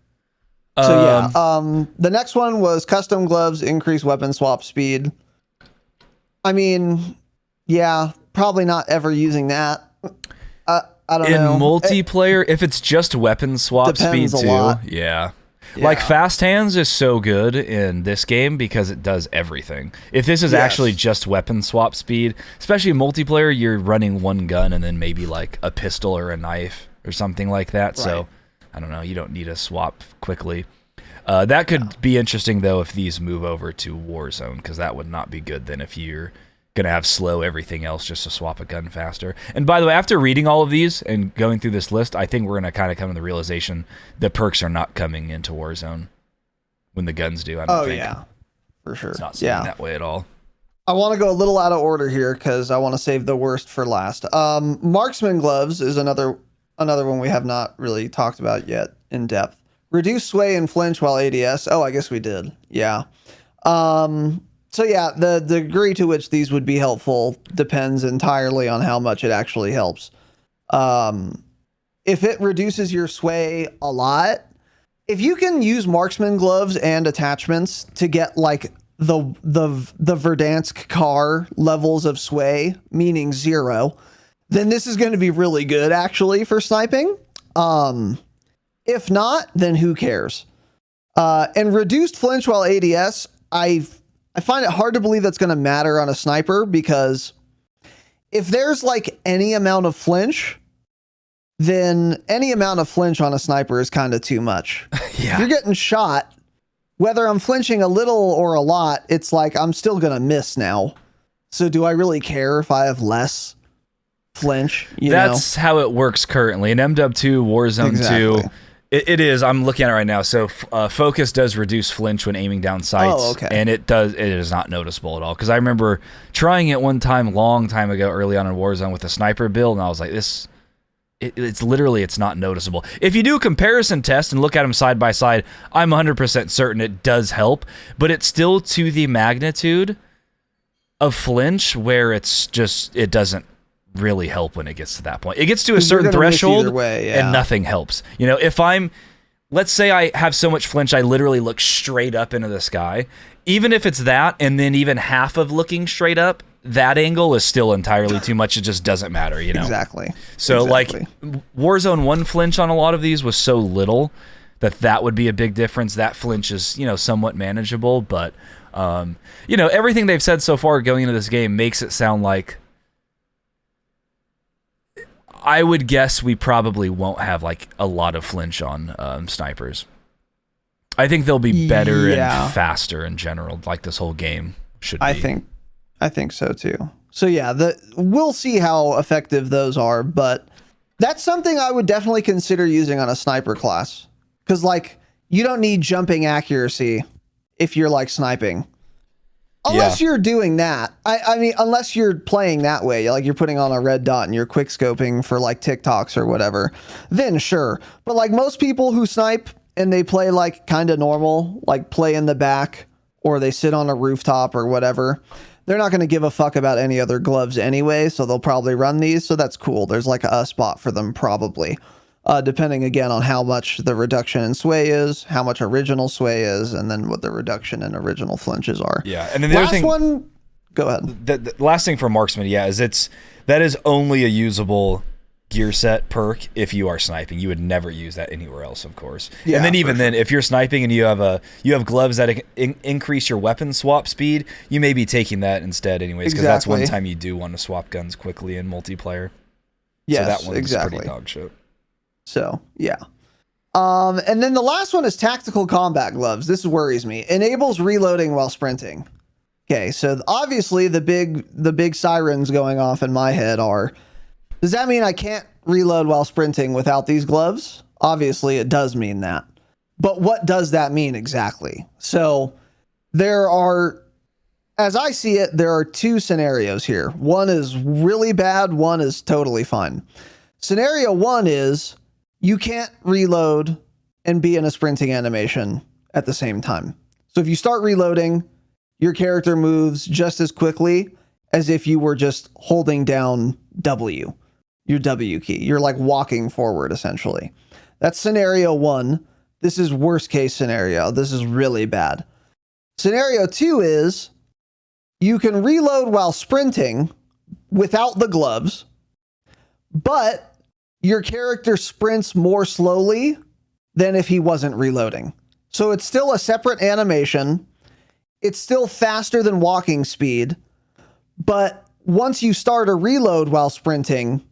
A: So
B: Um,
A: the next one was custom gloves, increase weapon swap speed. I mean, yeah, probably not ever using that. I don't
B: in
A: know.
B: multiplayer, if it's just weapon swap speed
A: Depends a
B: too,
A: lot.
B: yeah. Like
A: Yeah.
B: fast hands is so good in this game because it does everything. If this is
A: Yes.
B: actually just weapon swap speed, especially in multiplayer, you're running one gun and then maybe like a pistol or a knife or something like that. So
A: Right.
B: I don't know. You don't need to swap quickly. That could be interesting though if these move over to Warzone, because that would not be good then if you're gonna have slow everything else just to swap a gun faster. And by the way, after reading all of these and going through this list, I think we're gonna kind of come to the realization the perks are not coming into Warzone when the guns do. I don't think.
A: Yeah, for sure.
B: It's not seeming
A: Yeah.
B: that way at all.
A: I want to go a little out of order here because I want to save the worst for last. Marksman gloves is another one we have not really talked about yet in depth. Reduce sway and flinch while ADS. Oh, I guess we did. Yeah. So yeah, the degree to which these would be helpful depends entirely on how much it actually helps. If it reduces your sway a lot, if you can use marksman gloves and attachments to get like the Verdansk car levels of sway, meaning 0, then this is going to be really good actually for sniping. If not, then who cares? And reduced flinch while ADS, I find it hard to believe that's going to matter on a sniper, because if there's like any amount of flinch, then any amount of flinch on a sniper is kind of too much. If you're getting shot, whether I'm flinching a little or a lot, it's like I'm still going to miss now. So do I really care if I have less flinch?
B: That's how it works currently in MW2, Warzone
A: Exactly.
B: 2. It is. I'm looking at it right now. So focus does reduce flinch when aiming down sights.
A: Oh, okay.
B: And it is not noticeable at all. Because I remember trying it one time, long time ago, early on in Warzone with a sniper build, and I was like, it's literally, it's not noticeable. If you do a comparison test and look at them side by side, I'm 100% certain it does help, but it's still to the magnitude of flinch where it's just, it doesn't really help when it gets to that point. It gets to a certain threshold and nothing helps. You know, if let's say I have so much flinch, I literally look straight up into the sky. Even if it's that, and then even half of looking straight up, that angle is still entirely too much. It just doesn't matter, you know?
A: Exactly.
B: So
A: Exactly.
B: like Warzone 1 flinch on a lot of these was so little that would be a big difference. That flinch is, you know, somewhat manageable, but you know, everything they've said so far going into this game makes it sound like, I would guess we probably won't have like a lot of flinch on snipers. I think they'll be better and faster in general, like this whole game should be.
A: I think so too. So yeah, we'll see how effective those are, but that's something I would definitely consider using on a sniper class. Because like, you don't need jumping accuracy if you're like sniping. Unless you're doing that. I mean, unless you're playing that way, like you're putting on a red dot and you're quick scoping for like TikToks or whatever, then sure. But like most people who snipe and they play like kind of normal, like play in the back or they sit on a rooftop or whatever, they're not going to give a fuck about any other gloves anyway. So they'll probably run these. So that's cool. There's like a spot for them probably. Depending again on how much the reduction in sway is, how much original sway is, and then what the reduction in original flinches are.
B: Yeah, and then the other thing,
A: one, go ahead.
B: The last thing for marksman, is that is only a usable gear set perk if you are sniping. You would never use that anywhere else, of course.
A: Yeah,
B: and then even then, if you're sniping and you have gloves that increase your weapon swap speed, you may be taking that instead, anyways, because that's one time you do want to swap guns quickly in multiplayer.
A: Yes,
B: so that one's pretty dog shit.
A: So, yeah. And then the last one is tactical combat gloves. This worries me. Enables reloading while sprinting. Okay, so obviously the big sirens going off in my head are, does that mean I can't reload while sprinting without these gloves? Obviously it does mean that. But what does that mean exactly? So there are, as I see it, there are two scenarios here. One is really bad, one is totally fine. Scenario one is you can't reload and be in a sprinting animation at the same time. So if you start reloading, your character moves just as quickly as if you were just holding down W, your W key. You're like walking forward, essentially. That's scenario one. This is worst case scenario. This is really bad. Scenario two is you can reload while sprinting without the gloves, but your character sprints more slowly than if he wasn't reloading. So it's still a separate animation. It's still faster than walking speed. But once you start a reload while sprinting,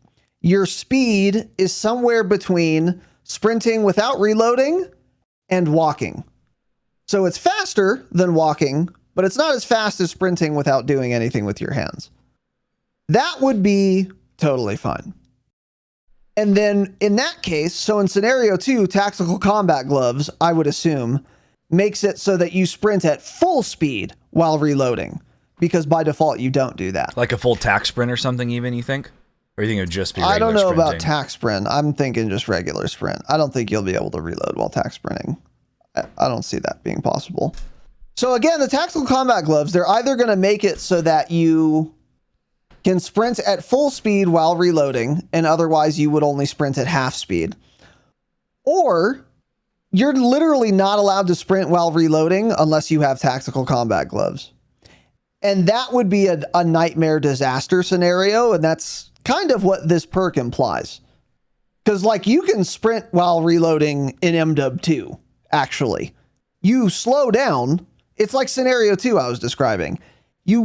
A: your speed is somewhere between sprinting without reloading and walking. So it's faster than walking, but it's not as fast as sprinting without doing anything with your hands. That would be totally fine. And then in that case, so in scenario 2, tactical combat gloves, I would assume, makes it so that you sprint at full speed while reloading, because by default you don't do that.
B: Like a full tack sprint or something even, you think? Or you think it would just be regular
A: I don't know
B: sprinting?
A: about tack sprint. I'm thinking just regular sprint. I don't think you'll be able to reload while tack sprinting. I don't see that being possible. So again, the tactical combat gloves, they're either going to make it so that you can sprint at full speed while reloading, and otherwise you would only sprint at half speed. Or you're literally not allowed to sprint while reloading unless you have tactical combat gloves. And that would be a nightmare disaster scenario, and that's kind of what this perk implies. Because, like, you can sprint while reloading in MW 2, actually. You slow down. It's like scenario 2 I was describing. You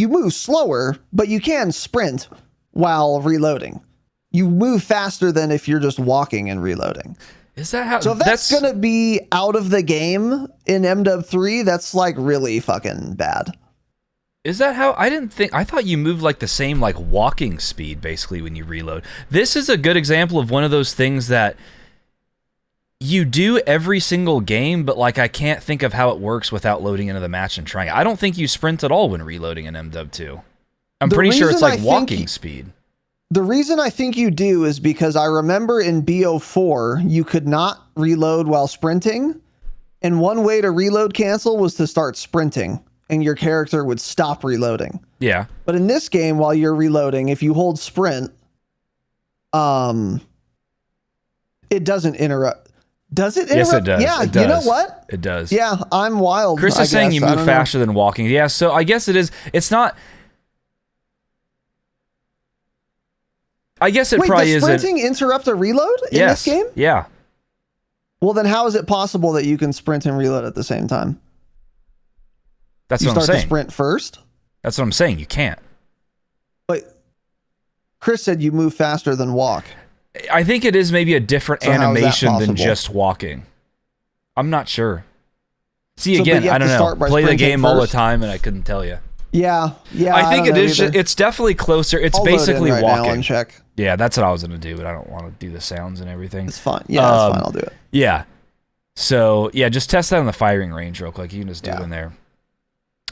A: move slower, but you can sprint while reloading. You move faster than if you're just walking and reloading.
B: Is that how?
A: So if that's going to be out of the game in MW 3, that's like really fucking bad.
B: Is that how? I thought you moved like the same like walking speed basically when you reload. This is a good example of one of those things that you do every single game, but like I can't think of how it works without loading into the match and trying it. I don't think you sprint at all when reloading in MW2. I'm pretty sure it's like walking speed.
A: The reason I think you do is because I remember in BO4, you could not reload while sprinting. And one way to reload cancel was to start sprinting, and your character would stop reloading.
B: Yeah.
A: But in this game, while you're reloading, if you hold sprint, it doesn't interrupt. Does it interrupt?
B: Yes, it does.
A: Yeah,
B: it does.
A: You know what?
B: It does.
A: Yeah, I'm wild.
B: Chris is saying you move faster than walking. Yeah, so I guess it is. It's not. I guess it probably isn't.
A: Does sprinting interrupt a reload in this game?
B: Yeah.
A: Well, then how is it possible that you can sprint and reload at the same time?
B: That's
A: what
B: I'm saying.
A: You start to sprint first?
B: That's what I'm saying. You can't.
A: But Chris said you move faster than walk.
B: I think it is maybe a different
A: So how is that
B: animation than
A: possible?
B: just walking. I'm not sure. See,
A: So,
B: again,
A: but you have
B: I don't
A: to
B: know.
A: start by
B: Play the
A: sprinting
B: game all the
A: first?
B: time, and I couldn't tell you.
A: Yeah.
B: I think
A: don't
B: it
A: know
B: is.
A: either.
B: It's definitely closer. It's
A: I'll load in
B: basically
A: right now
B: walking.
A: and check.
B: Yeah, that's what I was gonna do, but I don't want to do the sounds and everything.
A: It's fine. Yeah, that's fine. I'll do it.
B: Yeah. So yeah, just test that on the firing range real quick. You can just do it in there.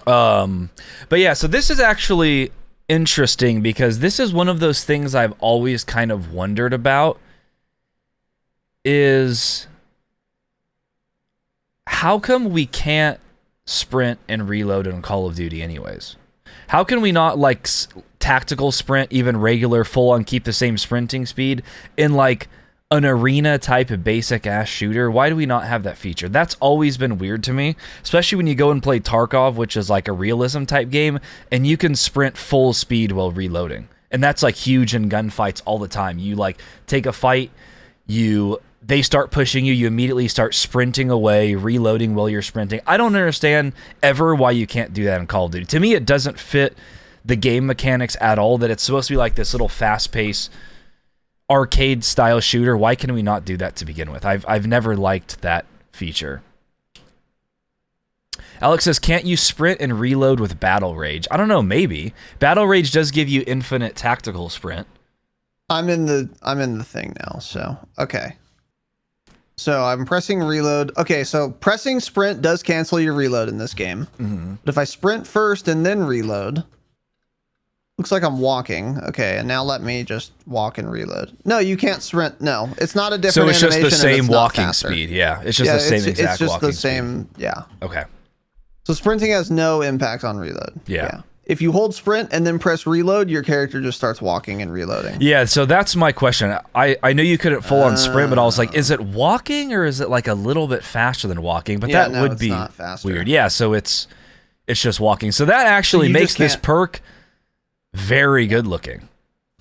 B: But yeah, so this is actually interesting because this is one of those things I've always kind of wondered about. Is how come we can't sprint and reload in Call of Duty anyways? How can we not like tactical sprint, even regular full on keep the same sprinting speed in like an arena type of basic ass shooter? Why do we not have that feature? That's always been weird to me, especially when you go and play Tarkov, which is like a realism type game, and you can sprint full speed while reloading. And that's like huge in gunfights all the time. You like take a fight, they start pushing you, you immediately start sprinting away, reloading while you're sprinting. I don't understand ever why you can't do that in Call of Duty. To me, it doesn't fit the game mechanics at all, that it's supposed to be like this little fast-paced arcade-style shooter. Why can we not do that to begin with? I've never liked that feature. Alex says, can't you sprint and reload with Battle Rage? I don't know, maybe. Battle Rage does give you infinite tactical sprint.
A: I'm in the thing now, so okay. So I'm pressing reload. Okay, so pressing sprint does cancel your reload in this game.
B: Mm-hmm.
A: But if I sprint first and then reload, looks like I'm walking. Okay, and now let me just walk and reload. No, you can't sprint. No, it's not a different animation.
B: So it's just the
A: and
B: same
A: it's not
B: walking
A: faster.
B: speed. Yeah, it's just the same exact walking speed.
A: It's just the same. Yeah.
B: Okay.
A: So sprinting has no impact on reload.
B: Yeah.
A: If you hold sprint and then press reload, your character just starts walking and reloading.
B: Yeah, so that's my question. I knew you couldn't full on sprint, but I was like, is it walking or is it like a little bit faster than walking? But
A: Yeah,
B: that
A: no,
B: would
A: it's
B: be
A: not faster.
B: weird. Yeah, so it's just walking. So that actually
A: you
B: makes
A: just
B: this
A: can't-
B: perk very good looking.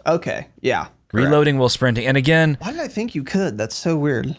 A: Okay. Yeah. correct.
B: Reloading while sprinting. And again,
A: Why did I think you could? That's so weird.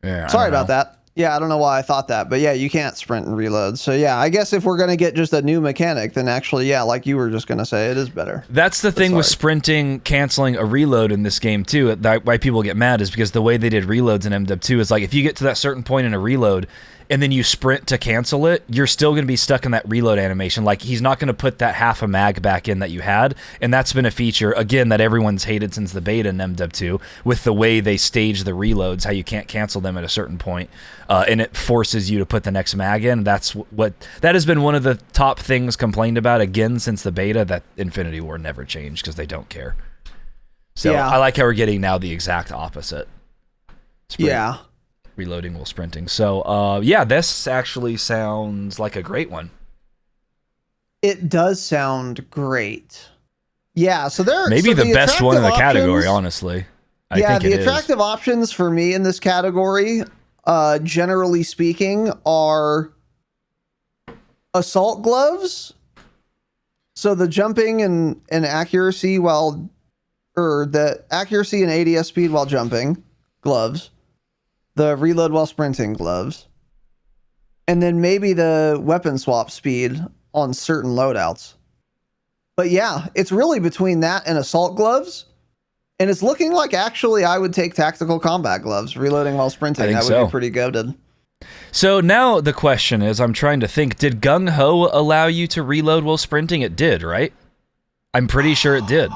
B: yeah, I
A: Sorry
B: don't know.
A: about that. Yeah, I don't know why I thought that, but yeah, you can't sprint and reload. So yeah, I guess if we're gonna get just a new mechanic, then actually, yeah, like you were just gonna say, it is better.
B: That's the thing with sprinting, canceling a reload in this game too. Why people get mad is because the way they did reloads in MW2 is like if you get to that certain point in a reload and then you sprint to cancel it, you're still going to be stuck in that reload animation. Like he's not going to put that half a mag back in that you had, and that's been a feature again that everyone's hated since the beta in MW2 with the way they stage the reloads, how you can't cancel them at a certain point, and it forces you to put the next mag in. That has been one of the top things complained about again since the beta, that Infinity Ward never changed because they don't care. So yeah. I like how we're getting now the exact opposite.
A: Yeah.
B: Reloading while sprinting. So, yeah, this actually sounds like a great one.
A: It does sound great. Yeah, so there
B: maybe the best one in the category, honestly. I think
A: the attractive options for me in this category, generally speaking, are assault gloves. So the jumping and accuracy the accuracy and ADS speed while jumping gloves. The reload while sprinting gloves, and then maybe the weapon swap speed on certain loadouts. But yeah, it's really between that and assault gloves, and it's looking like actually I would take tactical combat gloves, reloading while sprinting. That would be pretty goated.
B: So now the question is, I'm trying to think, did Gung Ho allow you to reload while sprinting? It did, right? I'm pretty sure it did.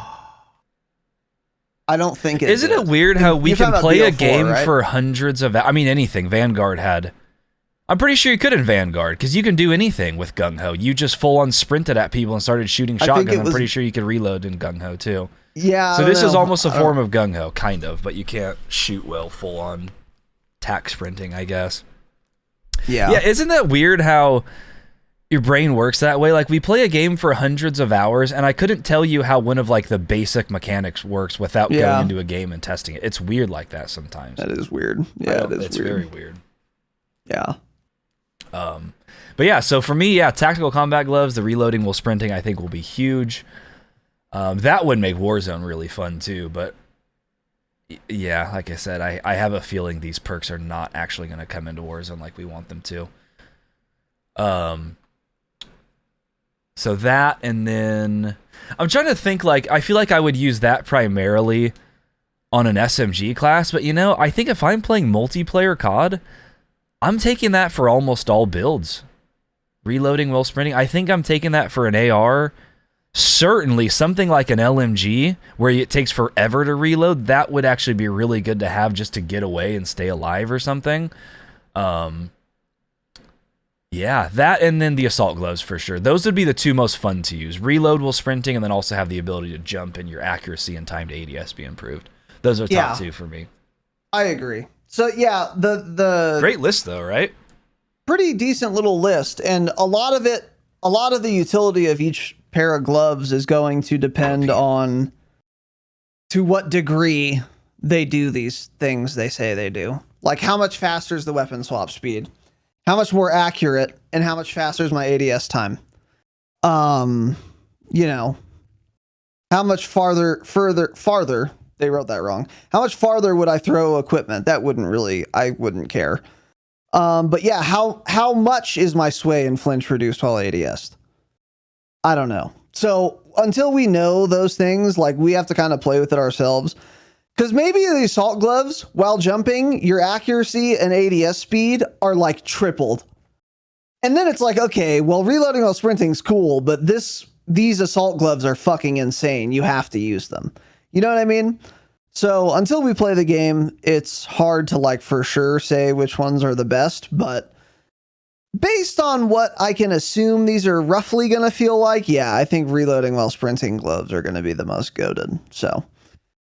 A: I don't think it
B: Isn't it weird how we can play a game for hundreds of... I mean, anything. Vanguard had... I'm pretty sure you could in Vanguard, because you can do anything with Gung Ho. You just full-on sprinted at people and started shooting shotgun. I'm pretty sure you could reload in Gung Ho, too.
A: Yeah.
B: So this is almost a form of Gung Ho, kind of, but you can't shoot well full-on tack sprinting, I guess.
A: Yeah.
B: Yeah, isn't that weird how... your brain works that way? Like, we play a game for hundreds of hours, and I couldn't tell you how one of, like, the basic mechanics works without going into a game and testing it. It's weird like that sometimes.
A: That is weird. Yeah, it is
B: it's very weird.
A: Yeah.
B: But yeah, so for me, yeah, tactical combat gloves, the reloading while sprinting, I think will be huge. That would make Warzone really fun, too, but yeah, like I said, I have a feeling these perks are not actually going to come into Warzone like we want them to. So that, and then I'm trying to think, like, I feel like I would use that primarily on an SMG class, but you know, I think if I'm playing multiplayer COD, I'm taking that for almost all builds. Reloading while sprinting, I think I'm taking that for an AR. Certainly something like an LMG where it takes forever to reload, that would actually be really good to have just to get away and stay alive or something. Yeah, that and then the assault gloves for sure. Those would be the two most fun to use. Reload while sprinting, and then also have the ability to jump and your accuracy and time to ADS be improved. Those are top two for me.
A: I agree. So yeah, the
B: great list though, right?
A: Pretty decent little list, and a lot of the utility of each pair of gloves is going to depend on to what degree they do these things they say they do. Like how much faster is the weapon swap speed? How much more accurate and how much faster is my ADS time? You know, how much farther, they wrote that wrong. How much farther would I throw equipment? I wouldn't care. But yeah, how much is my sway and flinch reduced while ADS? I don't know. So until we know those things, like we have to kind of play with it ourselves. Because maybe the assault gloves, while jumping, your accuracy and ADS speed are like tripled. And then it's like, okay, well, reloading while sprinting is cool, but these assault gloves are fucking insane. You have to use them. You know what I mean? So until we play the game, it's hard to like for sure say which ones are the best, but based on what I can assume these are roughly going to feel like, yeah, I think reloading while sprinting gloves are going to be the most goated. So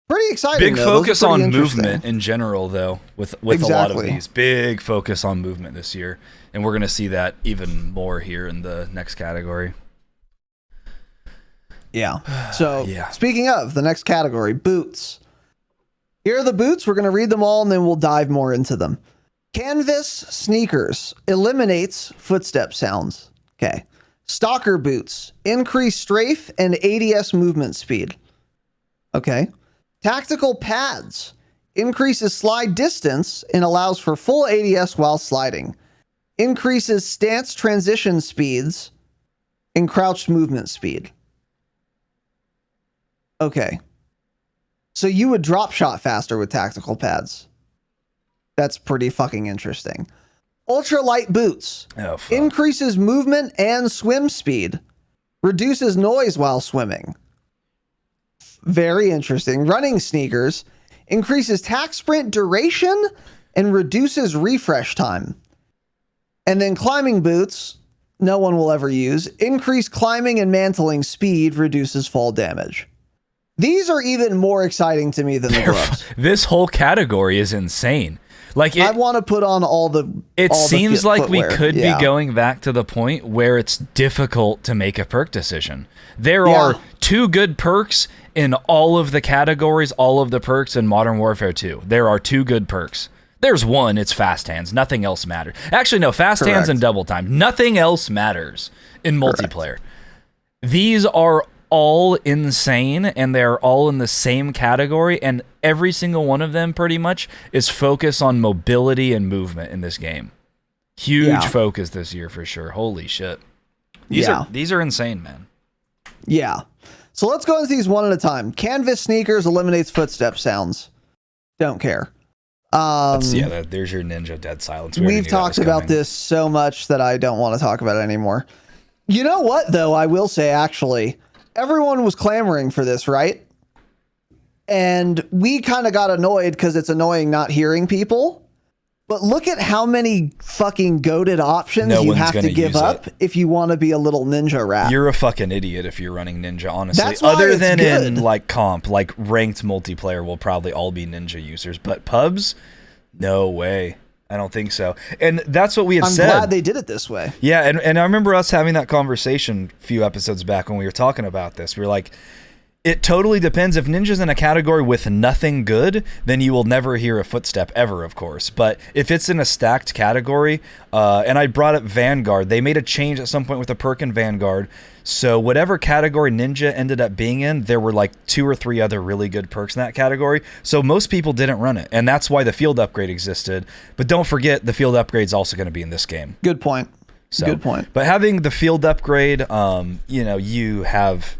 A: pretty exciting.
B: Big focus on movement in general, though, with a lot of these. Big focus on movement this year, and we're going to see that even more here in the next category.
A: Yeah. So speaking of the next category, boots. Here are the boots. We're going to read them all, and then we'll dive more into them. Canvas sneakers eliminates footstep sounds. Okay. Stalker boots increase strafe and ADS movement speed. Okay. Tactical pads increases slide distance and allows for full ADS while sliding. Increases stance transition speeds and crouched movement speed. Okay. So you would drop shot faster with tactical pads. That's pretty fucking interesting. Ultralight boots.
B: Oh, fuck.
A: Increases movement and swim speed. Reduces noise while swimming. Very interesting. Running sneakers. Increases tack sprint duration and reduces refresh time. And then climbing boots, no one will ever use. Increased climbing and mantling speed, reduces fall damage. These are even more exciting to me than the gloves.
B: This whole category is insane. Like
A: I want to put on all the.
B: It seems like we could
A: be
B: going back to the point where it's difficult to make a perk decision. There
A: Yeah.
B: are 2 good perks in all of the categories, all of the perks in Modern Warfare 2. There are 2 good perks. There's one, it's fast hands. Nothing else matters. Actually, no, fast hands and double time. Nothing else matters in multiplayer. These are all insane, and they're all in the same category, and every single one of them pretty much is focused on mobility and movement in this game. Huge focus this year for sure. Holy shit. These are insane, man.
A: Yeah. So let's go into these one at a time. Canvas sneakers eliminates footstep sounds. Don't care.
B: There's your Ninja dead silence.
A: We've talked about this so much that I don't want to talk about it anymore. You know what, though? I will say, actually, everyone was clamoring for this, right? And we kind of got annoyed because it's annoying not hearing people. But look at how many fucking goated options you have to give up if you want to be a little ninja rat.
B: You're a fucking idiot if you're running Ninja, honestly.
A: That's why
B: Other
A: it's
B: than
A: good.
B: in like comp, like ranked multiplayer will probably all be Ninja users. But pubs, no way. I don't think so. And that's what we had said.
A: I'm glad they did it this way.
B: Yeah, and I remember us having that conversation a few episodes back when we were talking about this. We were like, it totally depends. If Ninja's in a category with nothing good, then you will never hear a footstep ever, of course. But if it's in a stacked category, and I brought up Vanguard, they made a change at some point with a perk in Vanguard. So whatever category Ninja ended up being in, there were like 2 or 3 other really good perks in that category. So most people didn't run it. And that's why the field upgrade existed. But don't forget, the field upgrade is also going to be in this game.
A: Good point.
B: So,
A: good point.
B: But having the field upgrade, you have...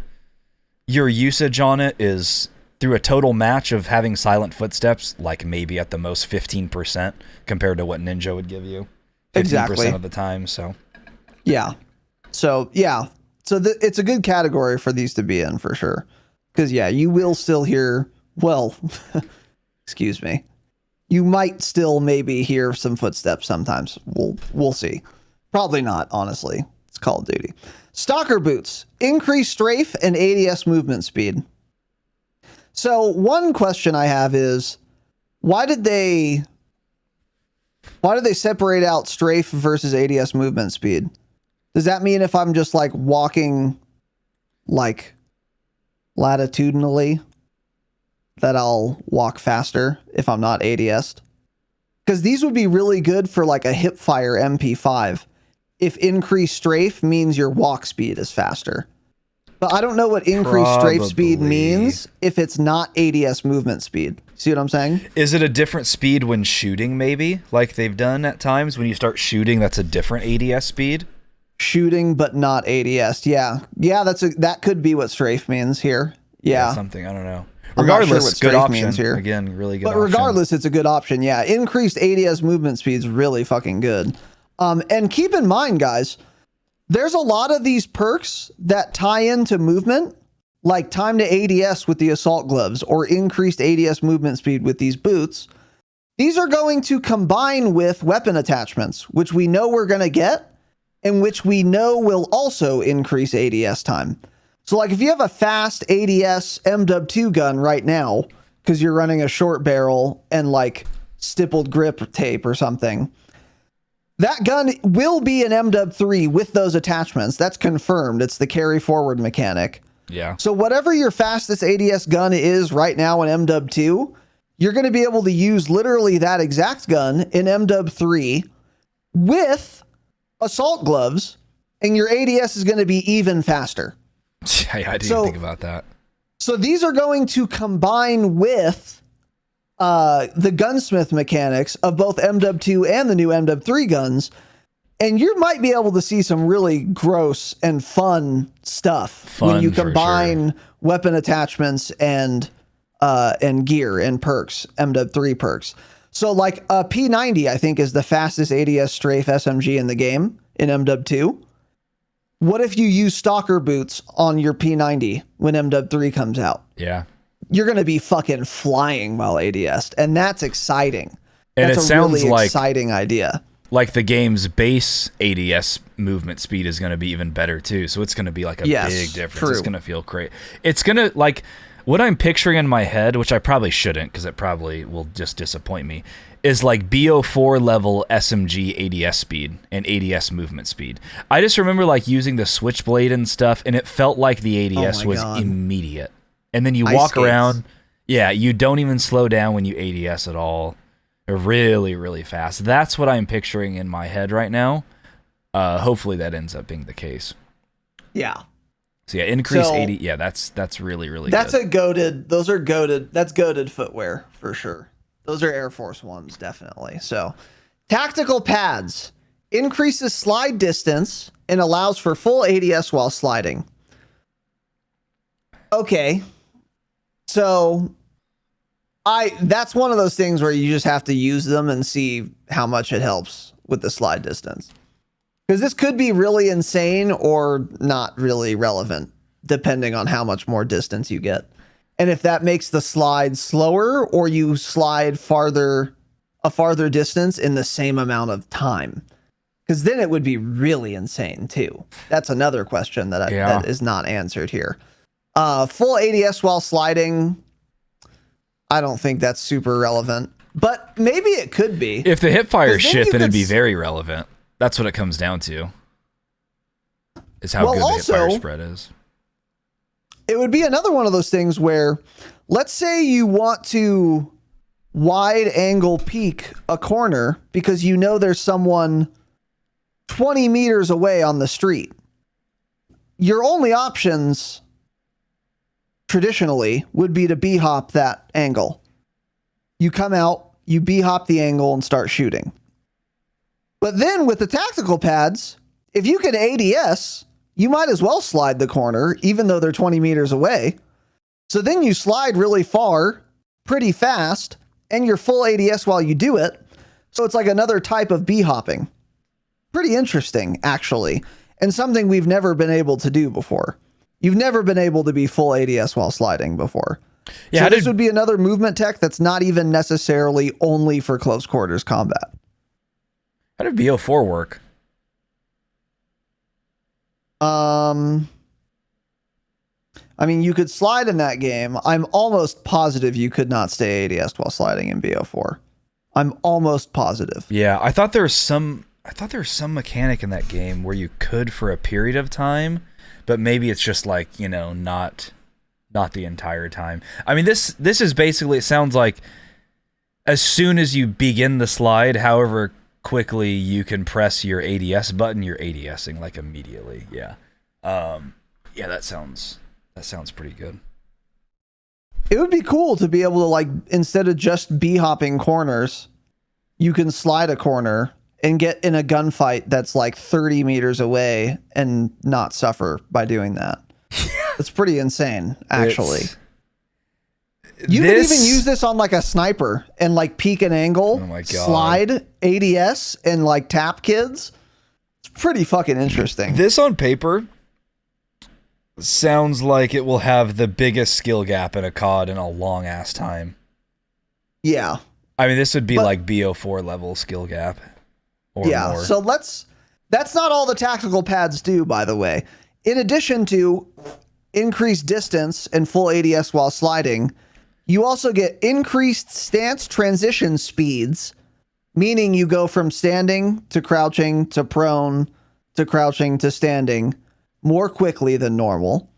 B: your usage on it is through a total match of having silent footsteps, like maybe at the most 15% compared to what Ninja would give you. 15%
A: Exactly.
B: of the time, so.
A: Yeah. So it's a good category for these to be in for sure. Because, you will still hear, excuse me. You might still maybe hear some footsteps sometimes. We'll see. Probably not, honestly. It's Call of Duty. Stalker boots. Increase strafe and ADS movement speed. So one question I have is, why did they separate out strafe versus ADS movement speed? Does that mean if I'm just like walking like latitudinally that I'll walk faster if I'm not ADS'd? Because these would be really good for like a hipfire MP5. If increased strafe means your walk speed is faster. But I don't know what increased strafe speed means if it's not ADS movement speed. See what I'm saying?
B: Is it a different speed when shooting, maybe? Like they've done at times when you start shooting, that's a different ADS speed?
A: Shooting, but not ADS. Yeah. Yeah, that could be what strafe means here. Yeah.
B: Something, I don't know.
A: I'm not
B: Regardless,
A: sure what
B: good
A: strafe
B: option.
A: means here.
B: Again, really good
A: But
B: option.
A: regardless, it's a good option. Yeah. Increased ADS movement speed is really fucking good. And keep in mind, guys, there's a lot of these perks that tie into movement, like time to ADS with the assault gloves or increased ADS movement speed with these boots. These are going to combine with weapon attachments, which we know we're going to get and which we know will also increase ADS time. So like if you have a fast ADS MW2 gun right now, because you're running a short barrel and like stippled grip tape or something, that gun will be an MW3 with those attachments. That's confirmed. It's the carry forward mechanic.
B: Yeah.
A: So whatever your fastest ADS gun is right now in MW2, you're going to be able to use literally that exact gun in MW3 with assault gloves, and your ADS is going to be even faster.
B: I didn't think about that.
A: So these are going to combine with the gunsmith mechanics of both MW2 and the new MW3 guns, and you might be able to see some really gross and fun stuff when you combine weapon attachments and gear and perks, MW3 perks. So like a P90, I think, is the fastest ADS strafe SMG in the game in MW2. What if you use stalker boots on your P90 when MW3 comes out?
B: Yeah.
A: You're going to be fucking flying while ADS, and that's exciting.
B: And
A: that's
B: it sounds
A: really
B: like
A: exciting idea.
B: Like the game's base ADS movement speed is going to be even better too. So it's going to be like a big difference.
A: True.
B: It's going to feel great. It's going to like what I'm picturing in my head, which I probably shouldn't because it probably will just disappoint me, is like BO4 level SMG ADS speed and ADS movement speed. I just remember like using the switchblade and stuff, and it felt like the ADS was immediate. And then you walk around. Yeah, you don't even slow down when you ADS at all. They're really, really fast. That's what I'm picturing in my head right now. Hopefully that ends up being the case.
A: Yeah.
B: So yeah, increase 80. Yeah, that's really, really
A: that's
B: good.
A: a goated. Those are goated. That's goated footwear for sure. Those are Air Force Ones, definitely. So tactical pads increases slide distance and allows for full ADS while sliding. Okay. So that's one of those things where you just have to use them and see how much it helps with the slide distance. Because this could be really insane or not really relevant, depending on how much more distance you get. And if that makes the slide slower or you slide a farther distance in the same amount of time. Because then it would be really insane too. That's another question that is not answered here. Full ADS while sliding, I don't think that's super relevant, but maybe it could be.
B: If the hipfire shit, then it'd be very relevant. That's what it comes down to. Is how good the hipfire spread is.
A: It would be another one of those things where, let's say you want to wide angle peek a corner because you know there's someone 20 meters away on the street. Your only options traditionally would be to b-hop that angle. You come out, you b-hop the angle and start shooting. But then with the tactical pads, if you can ADS, you might as well slide the corner even though they're 20 meters away. So then you slide really far, pretty fast, and you're full ADS while you do it. So it's like another type of b-hopping. Pretty interesting, actually, and something we've never been able to do before. You've never been able to be full ADS while sliding before. Yeah, so this would be another movement tech that's not even necessarily only for close quarters combat.
B: How did BO4 work?
A: I mean, you could slide in that game. I'm almost positive you could not stay ADS while sliding in BO4. I'm almost positive.
B: Yeah, I thought there was some mechanic in that game where you could for a period of time, but maybe it's just like, you know, not the entire time. I mean, this is basically, it sounds like as soon as you begin the slide, however quickly you can press your ADS button, you're ADSing like immediately. Yeah. Yeah, that sounds pretty good.
A: It would be cool to be able to, like, instead of just b-hopping corners, you can slide a corner and get in a gunfight that's like 30 meters away and not suffer by doing that. It's pretty insane, actually. You could even use this on like a sniper and like peek an angle, slide ADS and like tap kids. It's pretty fucking interesting.
B: This on paper sounds like it will have the biggest skill gap in a COD in a long ass time.
A: Yeah.
B: I mean, this would be like BO4 level skill gap. Or more.
A: So that's not all the tactical pads do, by the way. In addition to increased distance and full ADS while sliding, you also get increased stance transition speeds, meaning you go from standing to crouching to prone to crouching to standing more quickly than normal.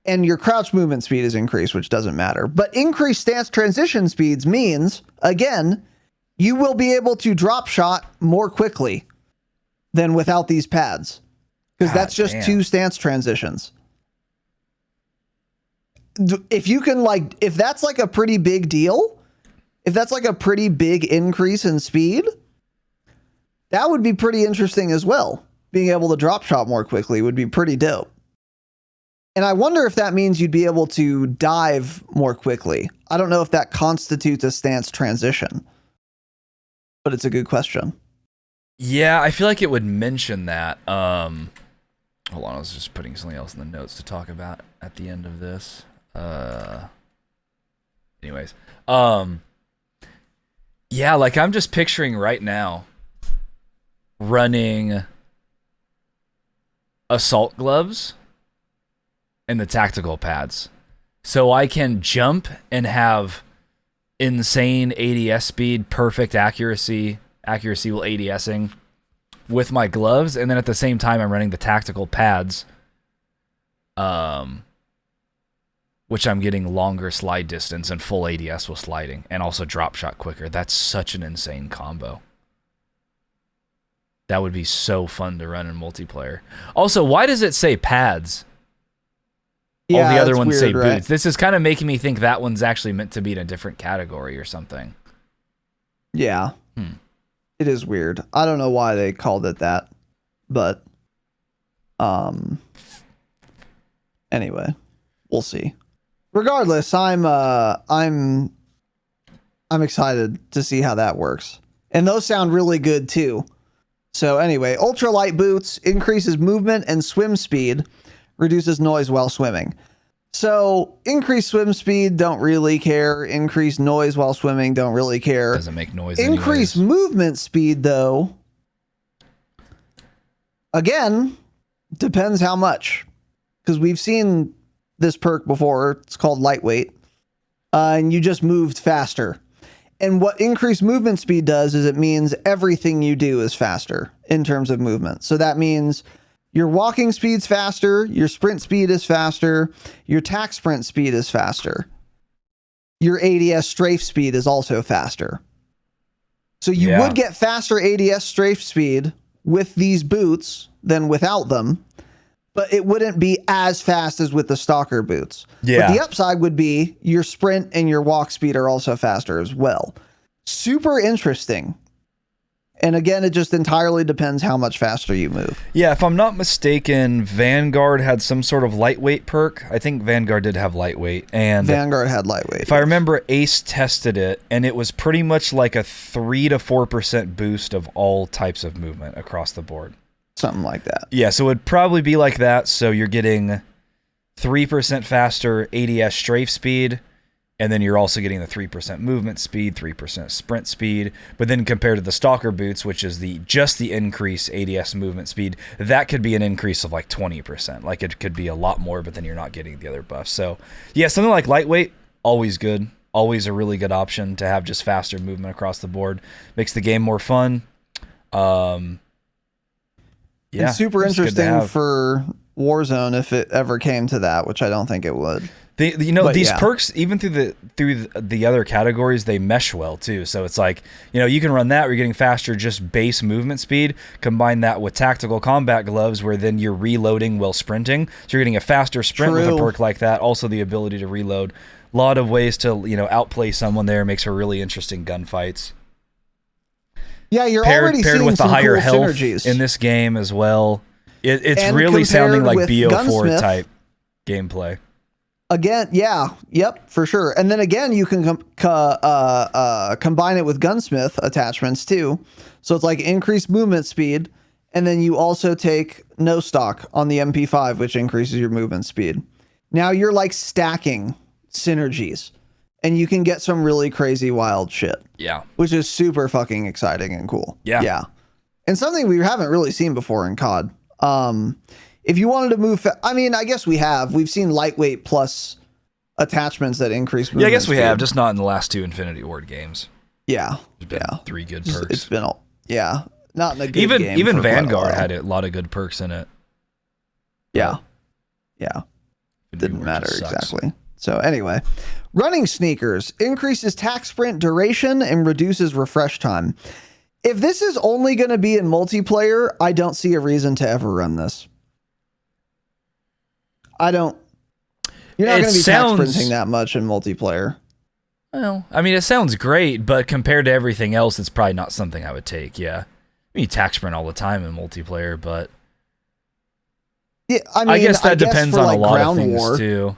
A: And your crouch movement speed is increased, which doesn't matter. But increased stance transition speeds means, again, you will be able to drop shot more quickly than without these pads. Because that's just two stance transitions. If you can, like, if that's like a pretty big deal, if that's like a pretty big increase in speed, that would be pretty interesting as well. Being able to drop shot more quickly would be pretty dope. And I wonder if that means you'd be able to dive more quickly. I don't know if that constitutes a stance transition, but it's a good question.
B: Yeah, I feel like it would mention that. Hold on, I was just putting something else in the notes to talk about at the end of this. Anyways, yeah, like I'm just picturing right now running assault gloves and the tactical pads, so I can jump and have insane ADS speed, perfect accuracy while ADSing with my gloves, and then at the same time I'm running the tactical pads, which I'm getting longer slide distance and full ADS while sliding, and also drop shot quicker. That's such an insane combo. That would be so fun to run in multiplayer. Also, why does it say pads?
A: Yeah,
B: all the other ones
A: weird,
B: say
A: right?
B: boots. This is kind of making me think that one's actually meant to be in a different category or something.
A: Yeah. It is weird. I don't know why they called it that, but anyway, we'll see. Regardless, I'm excited to see how that works. And those sound really good too. So anyway, ultralight boots increases movement and swim speed, reduces noise while swimming. So increased swim speed, don't really care. Increased noise while swimming, don't really care.
B: Doesn't make noise.
A: Increased movement speed, though, again, depends how much. Because we've seen this perk before. It's called lightweight. And you just moved faster. And what increased movement speed does is it means everything you do is faster in terms of movement. So that means your walking speed's faster, your sprint speed is faster, your tack sprint speed is faster. Your ADS strafe speed is also faster. So you would get faster ADS strafe speed with these boots than without them, but it wouldn't be as fast as with the Stalker boots.
B: Yeah.
A: But the upside would be your sprint and your walk speed are also faster as well. Super interesting. And again, it just entirely depends how much faster you move.
B: Yeah, if I'm not mistaken, Vanguard had some sort of lightweight perk. I think Vanguard did have lightweight. And
A: Vanguard had lightweight.
B: if I remember, Ace tested it, and it was pretty much like a 3 to 4% boost of all types of movement across the board.
A: Something like that.
B: Yeah, so it would probably be like that. So you're getting 3% faster ADS strafe speed, and then you're also getting the 3% movement speed, 3% sprint speed. But then compared to the Stalker boots, which is just the increase ADS movement speed, that could be an increase of like 20%. Like it could be a lot more, but then you're not getting the other buffs. So yeah, something like lightweight, always good. Always a really good option to have just faster movement across the board. Makes the game more fun. Yeah,
A: and super interesting for Warzone if it ever came to that, which I don't think it would.
B: These perks, even through the other categories, they mesh well too. So it's like, you can run that where you're getting faster just base movement speed. Combine that with tactical combat gloves where then you're reloading while sprinting. So you're getting a faster sprint with a perk like that. Also the ability to reload. A lot of ways to, outplay someone there. Makes for really interesting gunfights.
A: Yeah, you're
B: paired
A: already
B: with
A: seeing
B: the
A: some
B: higher
A: cool
B: health
A: synergies
B: in this game as well. It's
A: And
B: really sounding
A: compared
B: like
A: with
B: BO4
A: Gunsmith,
B: type gameplay.
A: Again, yep, for sure. And then again, you can combine it with gunsmith attachments too. So it's like increased movement speed, and then you also take no stock on the MP5, which increases your movement speed. Now you're like stacking synergies, and you can get some really crazy wild shit.
B: Yeah.
A: Which is super fucking exciting and cool.
B: Yeah.
A: And something we haven't really seen before in COD. If you wanted to move, I guess we have. We've seen lightweight plus attachments that increase movement.
B: Yeah, I guess we
A: speed.
B: have, just not in the last two Infinity Ward games.
A: Yeah.
B: There's been 3 good perks.
A: It's been not in a good game.
B: Even
A: for quite a
B: Vanguard
A: while.
B: had a lot of good perks in it.
A: Yeah.
B: Infinity
A: Didn't
B: Ward
A: matter
B: just sucks.
A: exactly. So anyway, running sneakers increases tack sprint duration and reduces refresh time. If this is only going to be in multiplayer, I don't see a reason to ever run this. I don't. You're not going to be tack sprinting that much in multiplayer.
B: Well, I mean, it sounds great, but compared to everything else, it's probably not something I would take. Yeah, I mean, attack sprint all the time in multiplayer, but
A: Yeah, I mean,
B: I guess that depends
A: for,
B: on
A: like,
B: a lot of
A: ground
B: things
A: war,
B: too.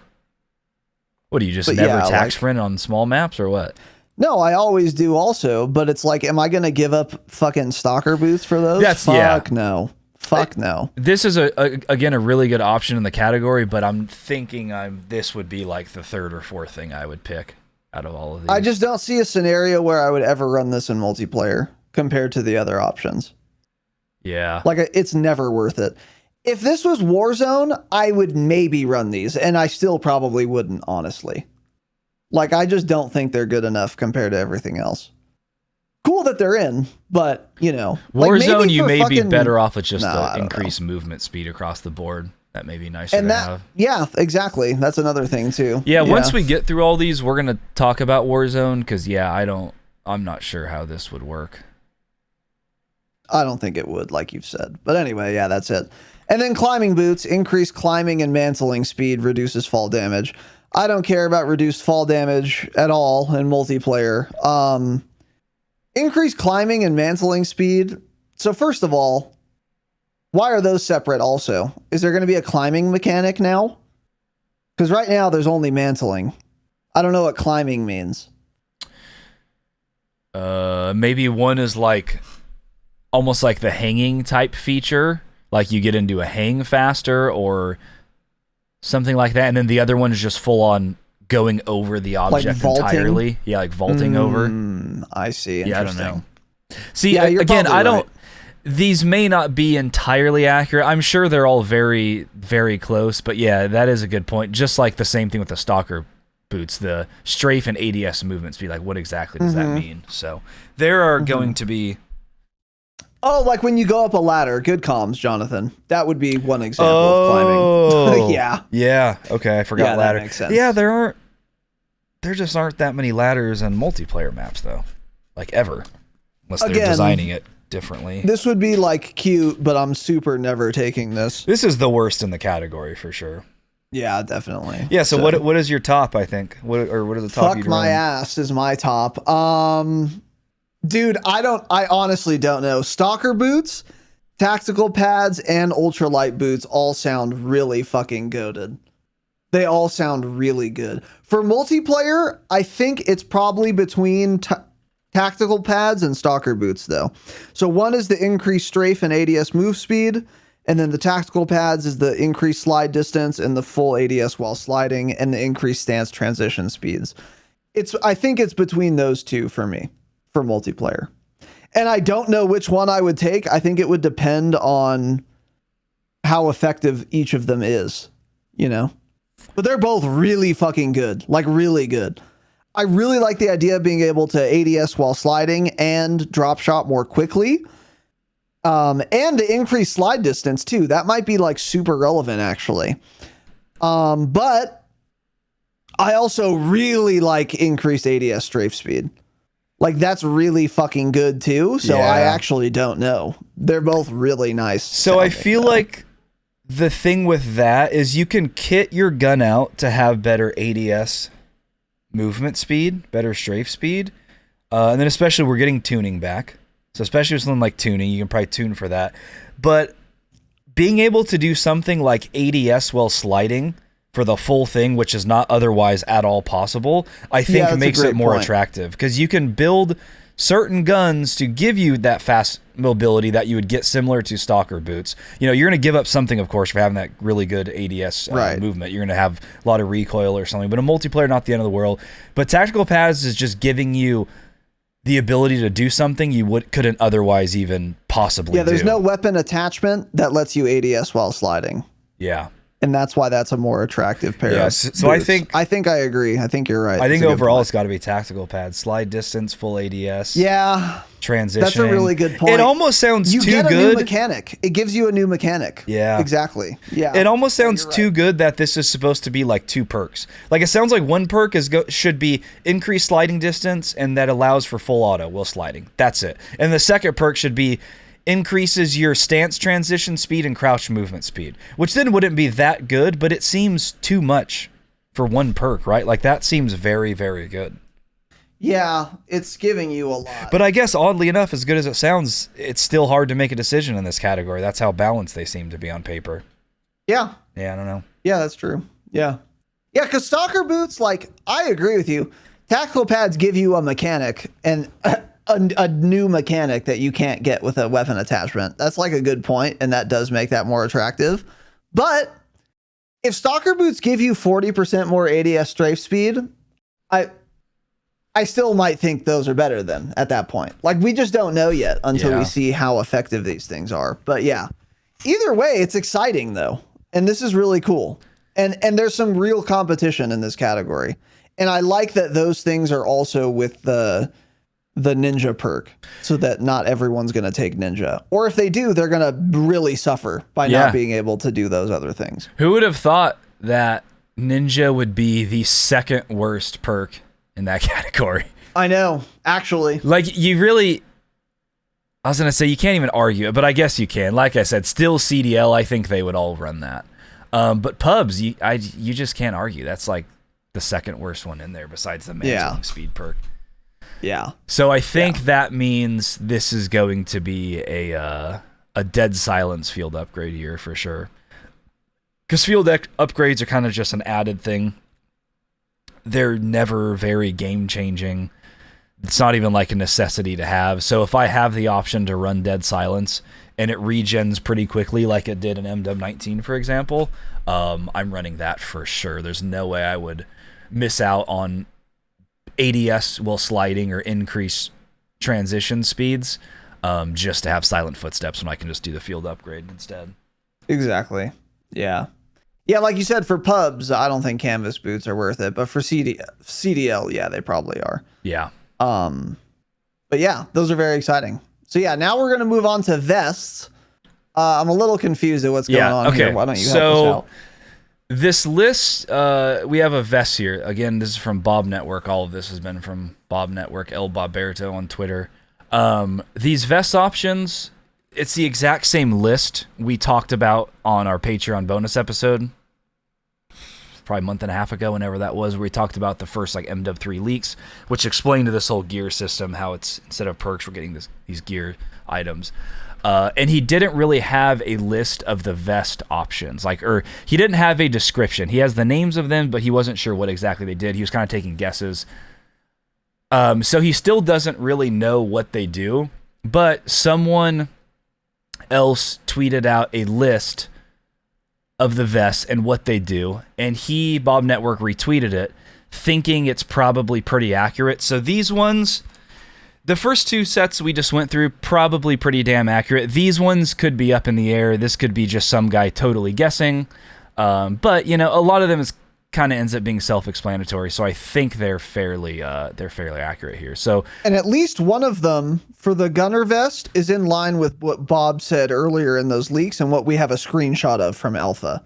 B: What do you just
A: But
B: never
A: yeah,
B: attack
A: like-
B: sprint on small maps or what?
A: No, I always do also, but it's like, am I going to give up fucking stalker boots for those?
B: Yeah.
A: Fuck no. Fuck no.
B: This is again a really good option in the category, but I'm thinking this would be like the third or fourth thing I would pick out of all of these.
A: I just don't see a scenario where I would ever run this in multiplayer compared to the other options.
B: Yeah.
A: Like, it's never worth it. If this was Warzone, I would maybe run these, and I still probably wouldn't, honestly. Like, I just don't think they're good enough compared to everything else. Cool that they're in, but, you know.
B: Warzone, you
A: for
B: may be
A: fucking-
B: better off with just
A: No, I
B: the
A: don't
B: increased movement speed across the board. That may be nicer
A: And
B: to
A: that,
B: have.
A: yeah, exactly. That's another thing, too.
B: Yeah, once we get through all these, we're going to talk about Warzone, because, yeah, I'm not sure how this would work.
A: I don't think it would, like you've said. But anyway, yeah, that's it. And then climbing boots, increased climbing and mantling speed, reduces fall damage. I don't care about reduced fall damage at all in multiplayer. Increased climbing and mantling speed. So first of all, why are those separate also? Is there going to be a climbing mechanic now? Because right now there's only mantling. I don't know what climbing means.
B: Maybe one is like almost like the hanging type feature, like you get into a hang faster or something like that, and then the other one is just full on going over the object
A: vaulting?
B: entirely. Yeah, like vaulting over.
A: I see.
B: Yeah, I don't
A: Interesting.
B: know. See,
A: Yeah, you're
B: again,
A: probably
B: I don't.
A: right.
B: These may not be entirely accurate. I'm sure they're all very, very close. But yeah, that is a good point. Just like the same thing with the stalker boots, the strafe and ADS movement speed. Like, what exactly does that mean? So there are going to be.
A: Oh, like when you go up a ladder. Good comms, Jonathan. That would be one example of climbing. Yeah.
B: Yeah. Okay, I forgot
A: Yeah, that
B: ladder.
A: makes sense.
B: Yeah, there just aren't that many ladders in multiplayer maps though, like ever, unless they're
A: Again,
B: designing it differently.
A: This would be like cute, but I'm super never taking this.
B: This is the worst in the category for sure.
A: Yeah, definitely.
B: Yeah. So what is your top? I think what is the top?
A: Fuck
B: you'd
A: my
B: run?
A: ass is my top. Dude, I honestly don't know. Stalker boots, tactical pads, and ultralight boots all sound really fucking goated. They all sound really good. For multiplayer, I think it's probably between tactical pads and stalker boots, though. So one is the increased strafe and ADS move speed, and then the tactical pads is the increased slide distance and the full ADS while sliding, and the increased stance transition speeds. I think it's between those two for me, for multiplayer. And I don't know which one I would take. I think it would depend on how effective each of them is, you know? But they're both really fucking good. Like, really good. I really like the idea of being able to ADS while sliding and drop shot more quickly. And to increase slide distance too. That might be like super relevant actually. But I also really like increased ADS strafe speed. Like, that's really fucking good too. So I
B: Yeah.
A: actually don't know. They're both really nice.
B: So I
A: sounding,
B: feel
A: though.
B: like the thing with that is you can kit your gun out to have better ADS movement speed, better strafe speed, and then especially we're getting tuning back. So especially with something like tuning, you can probably tune for that. But being able to do something like ADS while sliding for the full thing, which is not otherwise at all possible, I think
A: that's a
B: makes it
A: great
B: more
A: point.
B: attractive because you can build certain guns to give you that fast mobility that you would get similar to stalker boots. You know, you're going to give up something, of course, for having that really good ADS
A: Right.
B: movement. You're going to have a lot of recoil or something, but a multiplayer, not the end of the world. But tactical pads is just giving you the ability to do something you couldn't otherwise even possibly
A: yeah, there's
B: do.
A: no weapon attachment that lets you ADS while sliding.
B: Yeah.
A: And that's why that's a more attractive pair.
B: Yeah,
A: of
B: so I
A: boots.
B: think-
A: I agree. I think you're right.
B: I think
A: It's a good
B: overall
A: point.
B: it's got to be tactical pads, slide distance, full ADS,
A: Yeah,
B: transition.
A: that's a really good point.
B: It almost sounds
A: you
B: too
A: get a new
B: good.
A: mechanic. It gives you a new mechanic.
B: Yeah.
A: exactly. Yeah,
B: It almost sounds
A: you're
B: too
A: right.
B: good that this is supposed to be like two perks. Like it sounds like one perk should be increased sliding distance and that allows for full auto while sliding. That's it. And the second perk should be increases your stance transition speed and crouch movement speed, which then wouldn't be that good, but it seems too much for one perk, right? Like that seems very, very good.
A: Yeah, it's giving you a lot.
B: But I guess oddly enough, as good as it sounds, it's still hard to make a decision in this category. That's how balanced they seem to be on paper.
A: Yeah.
B: Yeah, I don't know.
A: Yeah, that's true. Yeah. Yeah, because soccer boots, like, I agree with you. Tactical pads give you a mechanic and a new mechanic that you can't get with a weapon attachment. That's like a good point, and that does make that more attractive. But if soccer boots give you 40% more ADS strafe speed, I still might think those are better than at that point. Like, we just don't know yet until we see how effective these things are. But yeah, either way, it's exciting though. And this is really cool. And there's some real competition in this category. And I like that those things are also with the ninja perk so that not everyone's going to take ninja. Or if they do, they're going to really suffer by not being able to do those other things.
B: Who would have thought that ninja would be the second worst perk in that category?
A: I know, actually.
B: Like, you really... I was going to say, you can't even argue it, but I guess you can. Like I said, still CDL, I think they would all run that. But pubs, you just can't argue. That's like the second worst one in there besides the mantling speed perk.
A: Yeah.
B: So I think that means this is going to be a dead silence field upgrade year for sure. Because field upgrades are kind of just an added thing. They're never very game-changing. It's not even like a necessity to have. So if I have the option to run Dead Silence and it regens pretty quickly like it did in MW19, for example, I'm running that for sure. There's no way I would miss out on ADS while sliding or increase transition speeds just to have Silent Footsteps when I can just do the field upgrade instead.
A: Exactly. Yeah. Yeah, like you said, for pubs, I don't think canvas boots are worth it, but for CDL, yeah, they probably are.
B: Yeah.
A: But yeah, those are very exciting. So yeah, now we're gonna move on to vests. I'm a little confused at what's going on here. Why don't you help us out?
B: This list, we have a vest here. Again, this is from Bob Network. All of this has been from Bob Network, El Boberto on Twitter. These vest options, it's the exact same list we talked about on our Patreon bonus episode, probably a month and a half ago, whenever that was, where we talked about the first like MW3 leaks, which explained this whole gear system, how it's instead of perks, we're getting these gear items. And he didn't really have a list of the vest options, or he didn't have a description. He has the names of them, but he wasn't sure what exactly they did. He was kind of taking guesses. So he still doesn't really know what they do, but someone else tweeted out a list of the vests and what they do, and Bob Network retweeted it, thinking it's probably pretty accurate. So these ones, the first two sets we just went through, probably pretty damn accurate. These ones could be up in the air. This could be just some guy totally guessing. But you know, a lot of them kind of ends up being self-explanatory. So I think they're fairly accurate here. So,
A: and at least one of them for the gunner vest is in line with what Bob said earlier in those leaks and what we have a screenshot of from Alpha.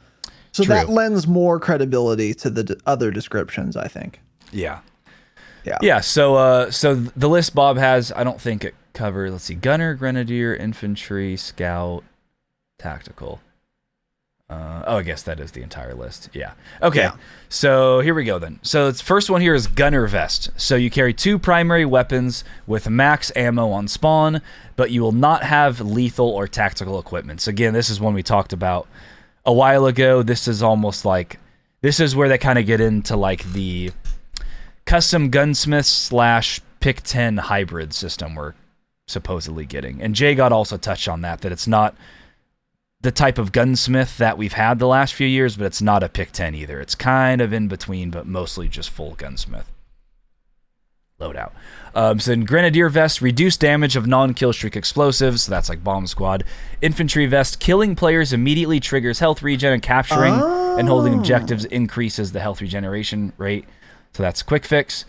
A: So
B: True.
A: that lends more credibility to the other descriptions, I think.
B: Yeah.
A: Yeah.
B: Yeah. So the list Bob has, I don't think it covers. Let's see: gunner, grenadier, infantry, scout, tactical. I guess that is the entire list. Yeah. Okay. Yeah. So here we go then. So the first one here is gunner vest. So you carry 2 primary weapons with max ammo on spawn, but you will not have lethal or tactical equipment. So again, this is one we talked about a while ago. This is almost like, this is where they kind of get into like the custom gunsmith / pick 10 hybrid system we're supposedly getting. And Jay got also touched on that it's not the type of gunsmith that we've had the last few years, but it's not a pick 10 either. It's kind of in between, but mostly just full gunsmith loadout. So in grenadier vest, reduced damage of non-kill streak explosives. So that's like bomb squad. Infantry vest, killing players immediately triggers health regen, and capturing and holding objectives increases the health regeneration rate. So that's quick fix.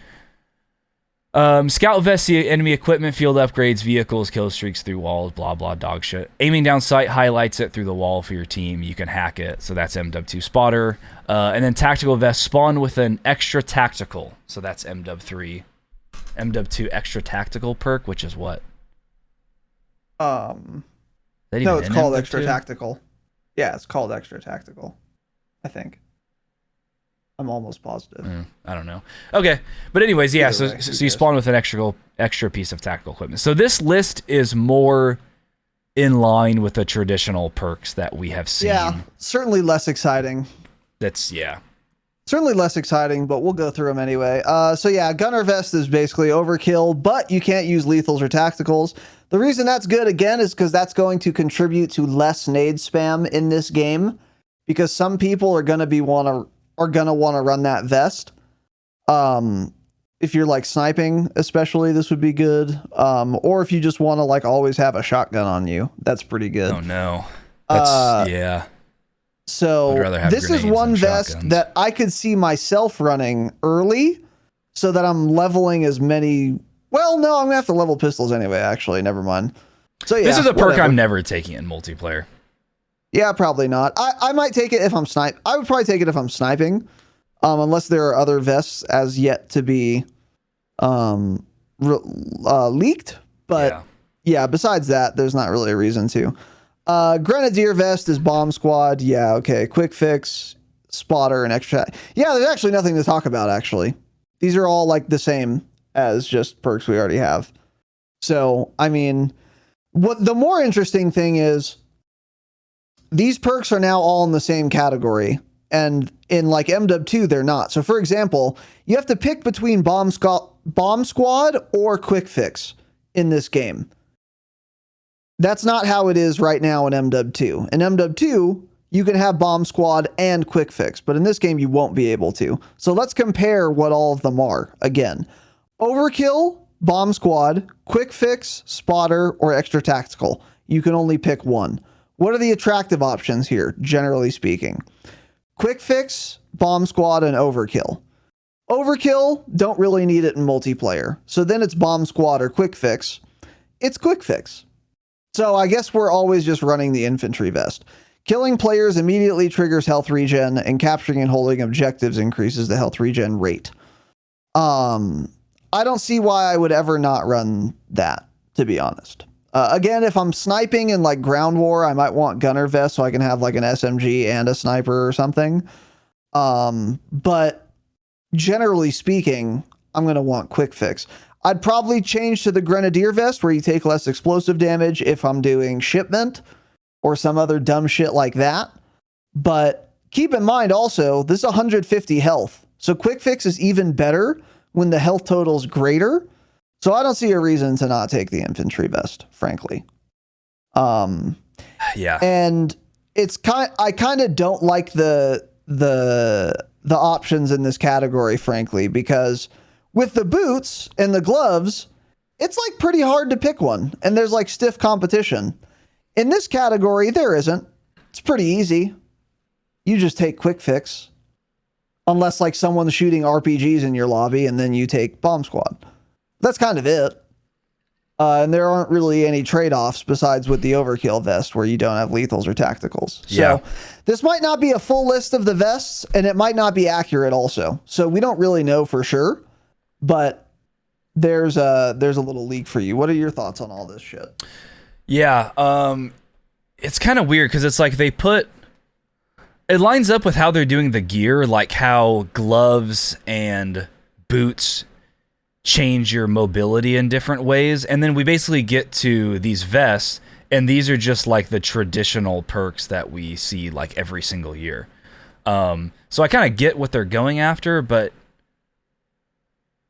B: Scout vest, the enemy equipment, field upgrades, vehicles, kill streaks through walls, blah blah dog shit. Aiming down sight highlights it through the wall for your team. You can hack it. So that's MW2 spotter. And then tactical vest, spawn with an extra tactical. So that's MW3. MW2 extra tactical perk, which is what?
A: No, it's called extra tactical. Yeah, it's called extra tactical, I think. I'm almost positive.
B: I don't know. Okay, but anyways, yeah.
A: Either way, who
B: So you
A: cares?
B: spawn with an extra piece of tactical equipment. So this list is more in line with the traditional perks that we have seen.
A: Yeah, certainly less exciting. Certainly less exciting, but we'll go through them anyway. So yeah, Gunner Vest is basically overkill, but you can't use lethals or tacticals. The reason that's good, again, is because that's going to contribute to less nade spam in this game, because some people are gonna want to run that vest. If you're like sniping, especially, this would be good. Or if you just want to like always have a shotgun on you, that's pretty good.
B: Oh no. That's yeah.
A: So
B: I'd rather have
A: this is
B: grenades
A: one
B: than
A: vest
B: shotguns.
A: that I could see myself running early, so that I'm leveling as many. Well, no, I'm gonna have to level pistols anyway. Actually, never mind. So yeah,
B: This is a perk
A: whatever.
B: I'm never taking in multiplayer.
A: Yeah, probably not. I might take it if I'm I would probably take it if I'm sniping, unless there are other vests as yet to be leaked. But yeah, besides that, there's not really a reason to. Grenadier vest is bomb squad. Yeah, okay. Quick fix, spotter, and extra. Yeah, there's actually nothing to talk about. Actually, these are all like the same as just perks we already have. So I mean, what the more interesting thing is, these perks are now all in the same category, and in like MW2 they're not. So for example, you have to pick between bomb squad or quick fix in this game. That's not how it is right now in MW2. In MW2, you can have bomb squad and quick fix, but in this game you won't be able to. So let's compare what all of them are. Again, overkill, bomb squad, quick fix, spotter, or extra tactical. You can only pick one. What are the attractive options here, generally speaking? Quick fix, bomb squad, and overkill. Overkill, don't really need it in multiplayer. So then it's bomb squad or quick fix. It's quick fix. So I guess we're always just running the infantry vest. Killing players immediately triggers health regen, and capturing and holding objectives increases the health regen rate. I don't see why I would ever not run that, to be honest. Again, if I'm sniping in like ground war, I might want gunner vest so I can have like an SMG and a sniper or something. But generally speaking, I'm going to want quick fix. I'd probably change to the grenadier vest where you take less explosive damage if I'm doing shipment or some other dumb shit like that. But keep in mind also, this is 150 health. So quick fix is even better when the health total is greater. So I don't see a reason to not take the infantry vest, frankly.
B: Yeah.
A: And it's I kind of don't like the options in this category, frankly, because with the boots and the gloves, it's like pretty hard to pick one, and there's like stiff competition. In this category, there isn't. It's pretty easy. You just take quick fix, unless like someone's shooting RPGs in your lobby, and then you take bomb squad. That's kind of it. And there aren't really any trade-offs besides with the overkill vest where you don't have lethals or tacticals.
B: Yeah.
A: So this might not be a full list of the vests, and it might not be accurate also. So we don't really know for sure, but there's a little leak for you. What are your thoughts on all this shit?
B: Yeah, it's kind of weird because it's like it lines up with how they're doing the gear, like how gloves and boots change your mobility in different ways, and then we basically get to these vests, and these are just like the traditional perks that we see like every single year. So I kind of get what they're going after, but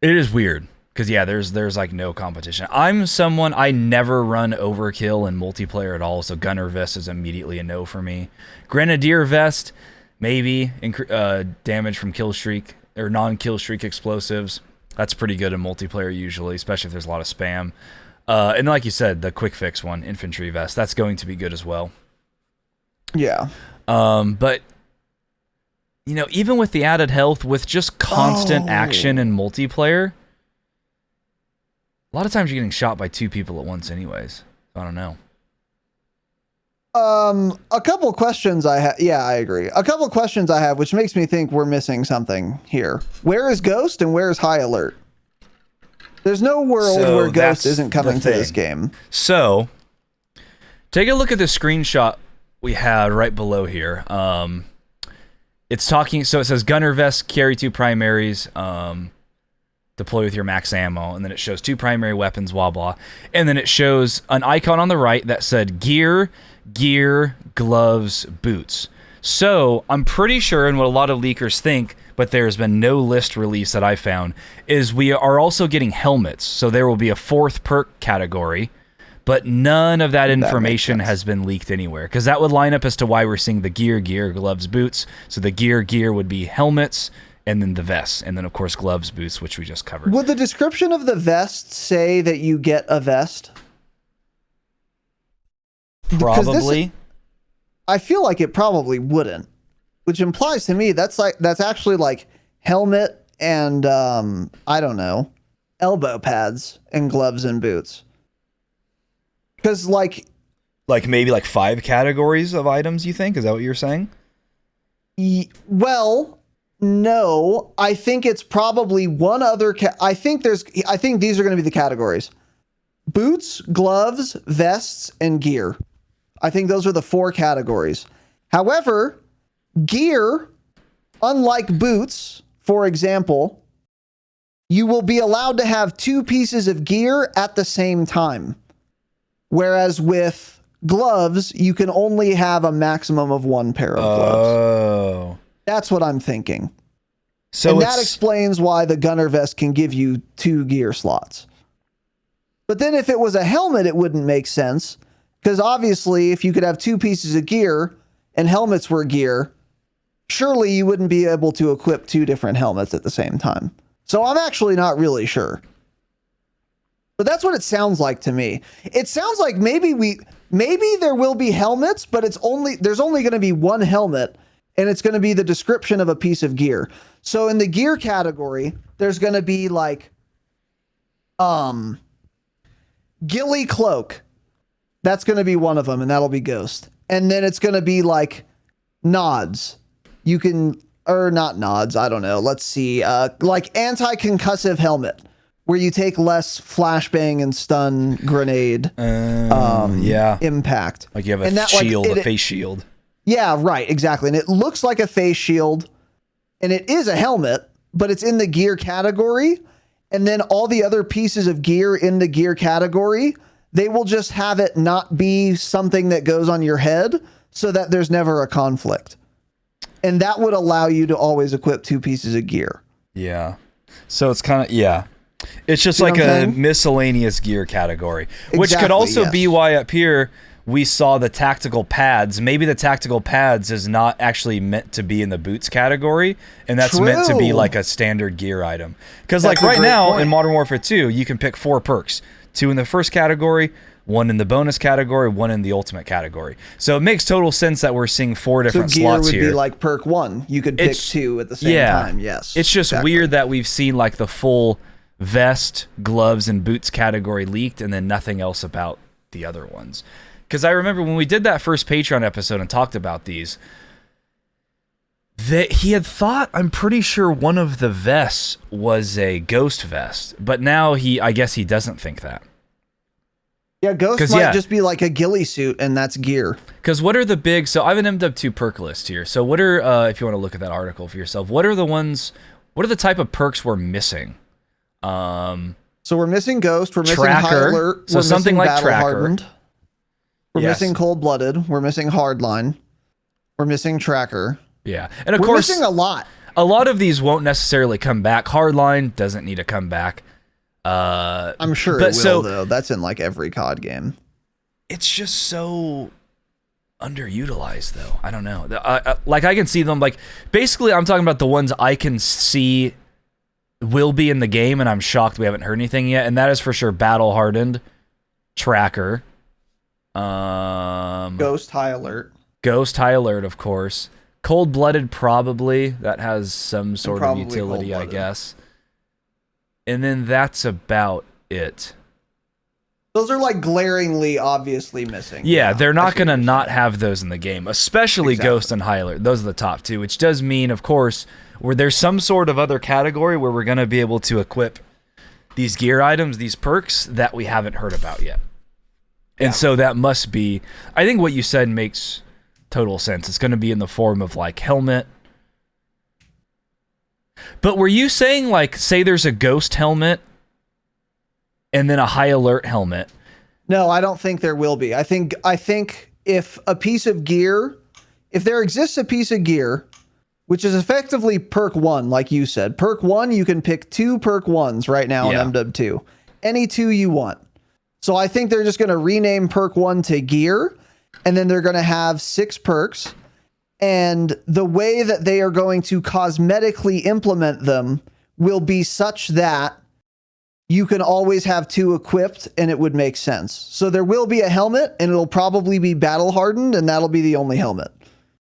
B: it is weird because yeah, there's like no competition. I never run overkill in multiplayer at all, so gunner vest is immediately a no for me. Grenadier vest, maybe damage from kill streak or non-kill streak explosives. That's pretty good in multiplayer usually, especially if there's a lot of spam. And like you said, the quick fix one, infantry vest, that's going to be good as well.
A: Yeah.
B: But you know, even with the added health, with just constant action in multiplayer, a lot of times you're getting shot by two people at once anyways. I don't know.
A: A couple questions I have. Yeah, I agree. A couple questions I have, which makes me think we're missing something here. Where is Ghost and where is High Alert? There's no world where Ghost
B: that's
A: isn't coming
B: the
A: to this
B: thing.
A: game.
B: So, take a look at the screenshot we had right below here. it's talking. So it says gunner vest, carry 2 primaries, deploy with your max ammo, and then it shows 2 primary weapons, blah blah, and then it shows an icon on the right that said gear, gloves, boots. So I'm pretty sure, and what a lot of leakers think, but there's been no list release that I found, is we are also getting helmets. So there will be a 4th perk category, but none of that information has been leaked anywhere, because that would line up as to why we're seeing the gear, gloves, boots. So the gear would be helmets, and then the vests, and then of course gloves, boots, which we just covered.
A: Would the description of the vest say that you get a vest?
B: Probably.
A: I feel like it probably wouldn't, which implies to me that's actually like helmet and I don't know, elbow pads and gloves and boots. Because like
B: maybe like 5 categories of items, you think? Is that what you're saying?
A: Well, no, I think it's probably one other. I think these are going to be the categories: boots, gloves, vests, and gear. I think those are the 4 categories. However, gear, unlike boots, for example, you will be allowed to have 2 pieces of gear at the same time. Whereas with gloves, you can only have a maximum of 1 pair of gloves.
B: Oh.
A: That's what I'm thinking.
B: So
A: and that explains why the gunner vest can give you 2 gear slots. But then if it was a helmet, it wouldn't make sense. Because obviously, if you could have 2 pieces of gear and helmets were gear, surely you wouldn't be able to equip 2 different helmets at the same time. So I'm actually not really sure. But that's what it sounds like to me. It sounds like maybe there will be helmets, but there's only going to be 1 helmet, and it's going to be the description of a piece of gear. So in the gear category, there's going to be like ghillie cloak. That's going to be one of them, and that'll be Ghost. And then it's going to be like nods. You can, or not nods, I don't know. Let's see. Like anti-concussive helmet, where you take less flashbang and stun grenade impact.
B: Like you have a shield, a face shield.
A: Yeah, right, exactly. And it looks like a face shield, and it is a helmet, but it's in the gear category. And then all the other pieces of gear in the gear category, they will just have it not be something that goes on your head so that there's never a conflict. And that would allow you to always equip 2 pieces of gear.
B: Yeah. So it's kind of, yeah. It's just like a miscellaneous gear category, which could also be why up here we saw the tactical pads. Maybe the tactical pads is not actually meant to be in the boots category, and that's meant to be like a standard gear item. Because like right now in Modern Warfare 2, you can pick 4 perks. 2 in the first category, 1 in the bonus category, 1 in the ultimate category. So it makes total sense that we're seeing 4 different slots here.
A: So gear would be like perk 1. You could pick 2 at the same time. Yes.
B: It's just weird that we've seen like the full vest, gloves, and boots category leaked, and then nothing else about the other ones. Because I remember when we did that first Patreon episode and talked about these, that he had thought, I'm pretty sure one of the vests was a Ghost vest, but now I guess he doesn't think that.
A: Yeah, Ghost might just be like a ghillie suit, and that's gear.
B: Because what are the big, so I have an MW2 perk list here. So what are, if you want to look at that article for yourself, what are the type of perks we're missing?
A: So we're missing Ghost, we're missing
B: Tracker,
A: High Alert,
B: so
A: we're
B: something
A: missing
B: like
A: Battle
B: Tracker.
A: Hardened, we're missing Cold Blooded, we're missing Hardline, we're missing Tracker.
B: Yeah, and of
A: we're
B: course,
A: missing a lot.
B: A lot of these won't necessarily come back. Hardline doesn't need to come back.
A: I'm sure it will, though. That's in like every COD game.
B: It's just so underutilized, though. I don't know. Like I can see them. Like basically, I'm talking about the ones I can see will be in the game, and I'm shocked we haven't heard anything yet. And that is for sure Battle Hardened, Tracker,
A: Ghost, High Alert,
B: of course. Cold Blooded, probably. That has some sort of utility, I guess. And then that's about it.
A: Those are like glaringly obviously missing.
B: Yeah, they're not going to not have those in the game, especially Ghost and High Alert. Those are the top 2, which does mean, of course, where there's some sort of other category where we're going to be able to equip these gear items, these perks that we haven't heard about yet. And so that must be, I think what you said makes total sense. It's going to be in the form of like helmet, But were you saying, like, say there's a ghost helmet and then a high alert helmet?
A: No, I don't think there will be. I think if a piece of gear, if there exists a piece of gear, which is effectively perk 1, like you said. Perk 1, you can pick 2 perk 1s right now in MW2. Any 2 you want. So I think they're just going to rename perk 1 to gear, and then they're going to have 6 perks. And the way that they are going to cosmetically implement them will be such that you can always have 2 equipped and it would make sense. So there will be a helmet, and it'll probably be battle hardened, and that'll be the only helmet.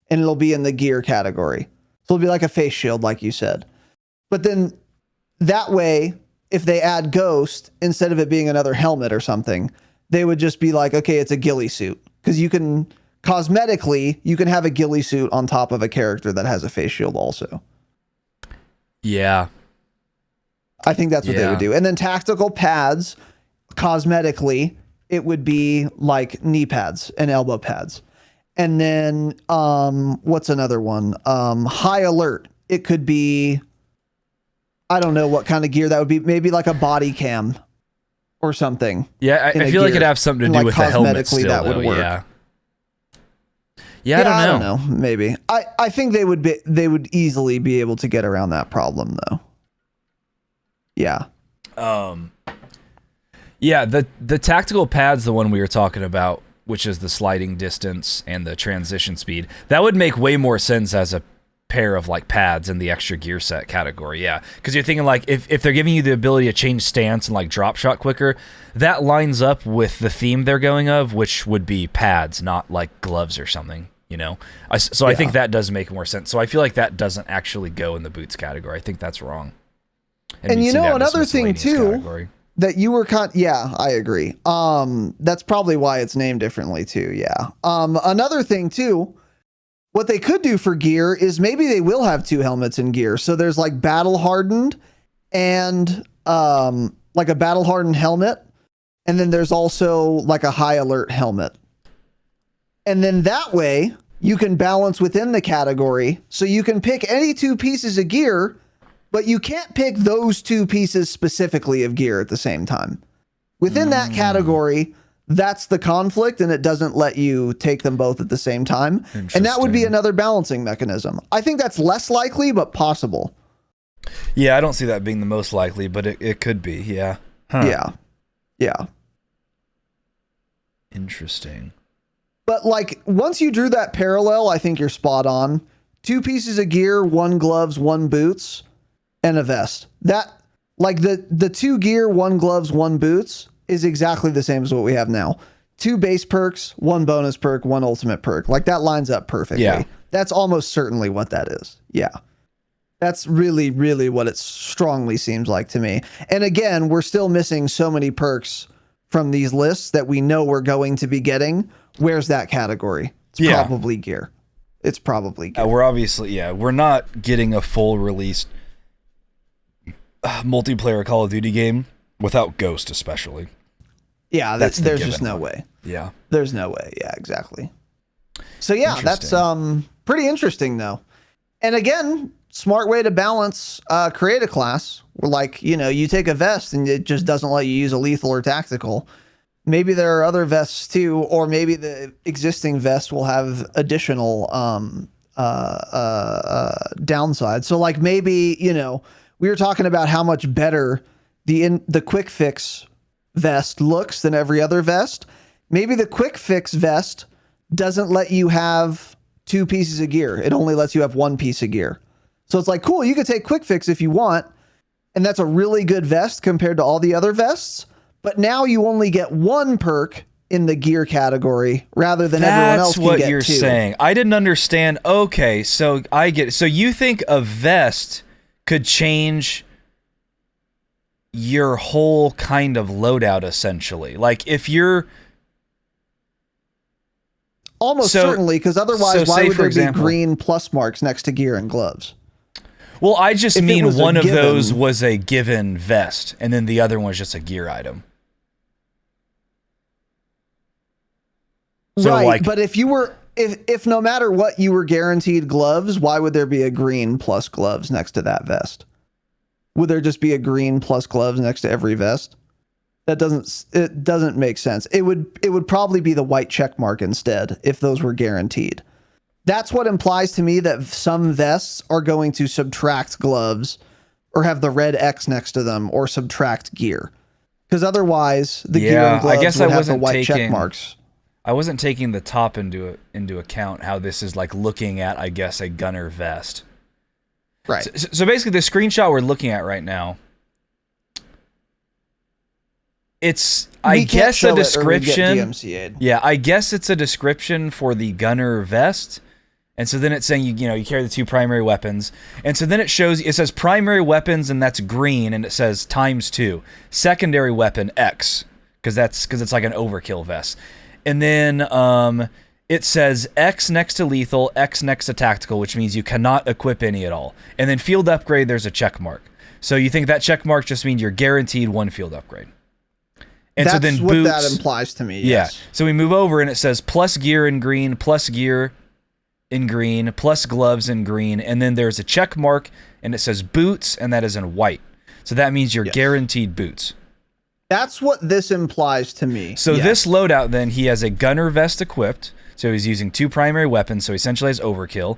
A: And it'll be in the gear category. So it'll be like a face shield, like you said. But then that way, if they add ghost, instead of it being another helmet or something, they would just be like, okay, it's a ghillie suit. Because you can, cosmetically, you can have a ghillie suit on top of a character that has a face shield also.
B: Yeah.
A: I think that's what they would do. And then tactical pads, cosmetically, it would be like knee pads and elbow pads. And then, what's another one? High alert. It could be, I don't know what kind of gear that would be. Maybe like a body cam or something.
B: Yeah, I feel like it'd have something to do with the helmet still, that would work. Yeah, I don't know.
A: Maybe. I think they would easily be able to get around that problem though. Yeah.
B: Yeah, the tactical pad's the one we were talking about, which is the sliding distance and the transition speed. That would make way more sense as a pair of like pads in the extra gear set category. Yeah, because you're thinking like if they're giving you the ability to change stance and like drop shot quicker, that lines up with the theme they're going of, which would be pads, not like gloves or something, you know? I think that does make more sense. So I feel like that doesn't actually go in the boots category. I think that's wrong.
A: And you know, another thing too, category. That you were yeah, I agree. That's probably why it's named differently too. Yeah. Another thing too, what they could do for gear is maybe they will have 2 helmets in gear. So there's like battle hardened and like a battle hardened helmet. And then there's also like a high alert helmet. And then that way you can balance within the category. So you can pick any 2 pieces of gear, but you can't pick those 2 pieces specifically of gear at the same time. Within that category, that's the conflict, and it doesn't let you take them both at the same time. And that would be another balancing mechanism. I think that's less likely, but possible.
B: Yeah, I don't see that being the most likely, but it could be, yeah. Huh.
A: Yeah. Yeah.
B: Interesting.
A: But like, once you drew that parallel, I think you're spot on. 2 pieces of gear, 1 gloves, 1 boots, and a vest. That, like the 2 gear, 1 gloves, 1 boots is exactly the same as what we have now. 2 base perks, 1 bonus perk, 1 ultimate perk. Like that lines up perfectly.
B: Yeah.
A: That's almost certainly what that is. Yeah. That's really, really what it strongly seems like to me. And again, we're still missing so many perks from these lists that we know we're going to be getting. Where's that category? It's probably gear. It's probably gear.
B: We're obviously, we're not getting a full released multiplayer Call of Duty game without Ghost, especially.
A: Yeah, there's just no way.
B: Yeah.
A: There's no way. Yeah, exactly. So yeah, that's pretty interesting though. And again, smart way to balance create a class where, like, you know, you take a vest and it just doesn't let you use a lethal or tactical. Maybe there are other vests too, or maybe the existing vest will have additional downside. So like maybe, you know, we were talking about how much better the quick fix vest looks than every other vest. Maybe the quick fix vest doesn't let you have 2 pieces of gear. It only lets you have 1 piece of gear. So it's like, cool, you could take quick fix if you want. And that's a really good vest compared to all the other vests. But now you only get 1 perk in the gear category rather than everyone else can get 2. That's what you're
B: saying. I didn't understand. Okay, so I get it. So you think a vest could change your whole kind of loadout, essentially. Like if you're
A: almost certainly, because otherwise, why would there be green plus marks next to gear and gloves?
B: Well, I just mean one of those was a given vest, and then the other one was just a gear item.
A: So right, like, but if you were if no matter what you were guaranteed gloves, why would there be a green plus gloves next to that vest? Would there just be a green plus gloves next to every vest? It doesn't make sense. It would probably be the white check mark instead if those were guaranteed. That's what implies to me that some vests are going to subtract gloves or have the red X next to them or subtract gear. Because otherwise the gear and gloves
B: I guess
A: would
B: I
A: have the
B: wasn't
A: white
B: taking,
A: check marks.
B: I wasn't taking the top into account how this is like looking at, I guess, a gunner vest.
A: Right.
B: So basically the screenshot we're looking at right now, it's, I guess, a description. Yeah, I guess it's a description for the gunner vest. And so then it's saying, you carry the two primary weapons. And so then it says primary weapons, and that's green, and it says ×2. Secondary weapon, X, because it's like an overkill vest. And then it says X next to lethal, X next to tactical, which means you cannot equip any at all. And then field upgrade, there's a check mark. So you think that check mark just means you're guaranteed one field upgrade. And
A: that's
B: so then
A: what
B: boots,
A: that implies to me.
B: Yeah.
A: Yes.
B: So we move over, and it says plus gear in green, plus gear in green, plus gloves in green, and then there's a check mark, and it says boots, and that is in white. So that means you're guaranteed boots. That's
A: what this implies to me.
B: So this loadout, then, he has a gunner vest equipped, so he's using two primary weapons, so he essentially has overkill.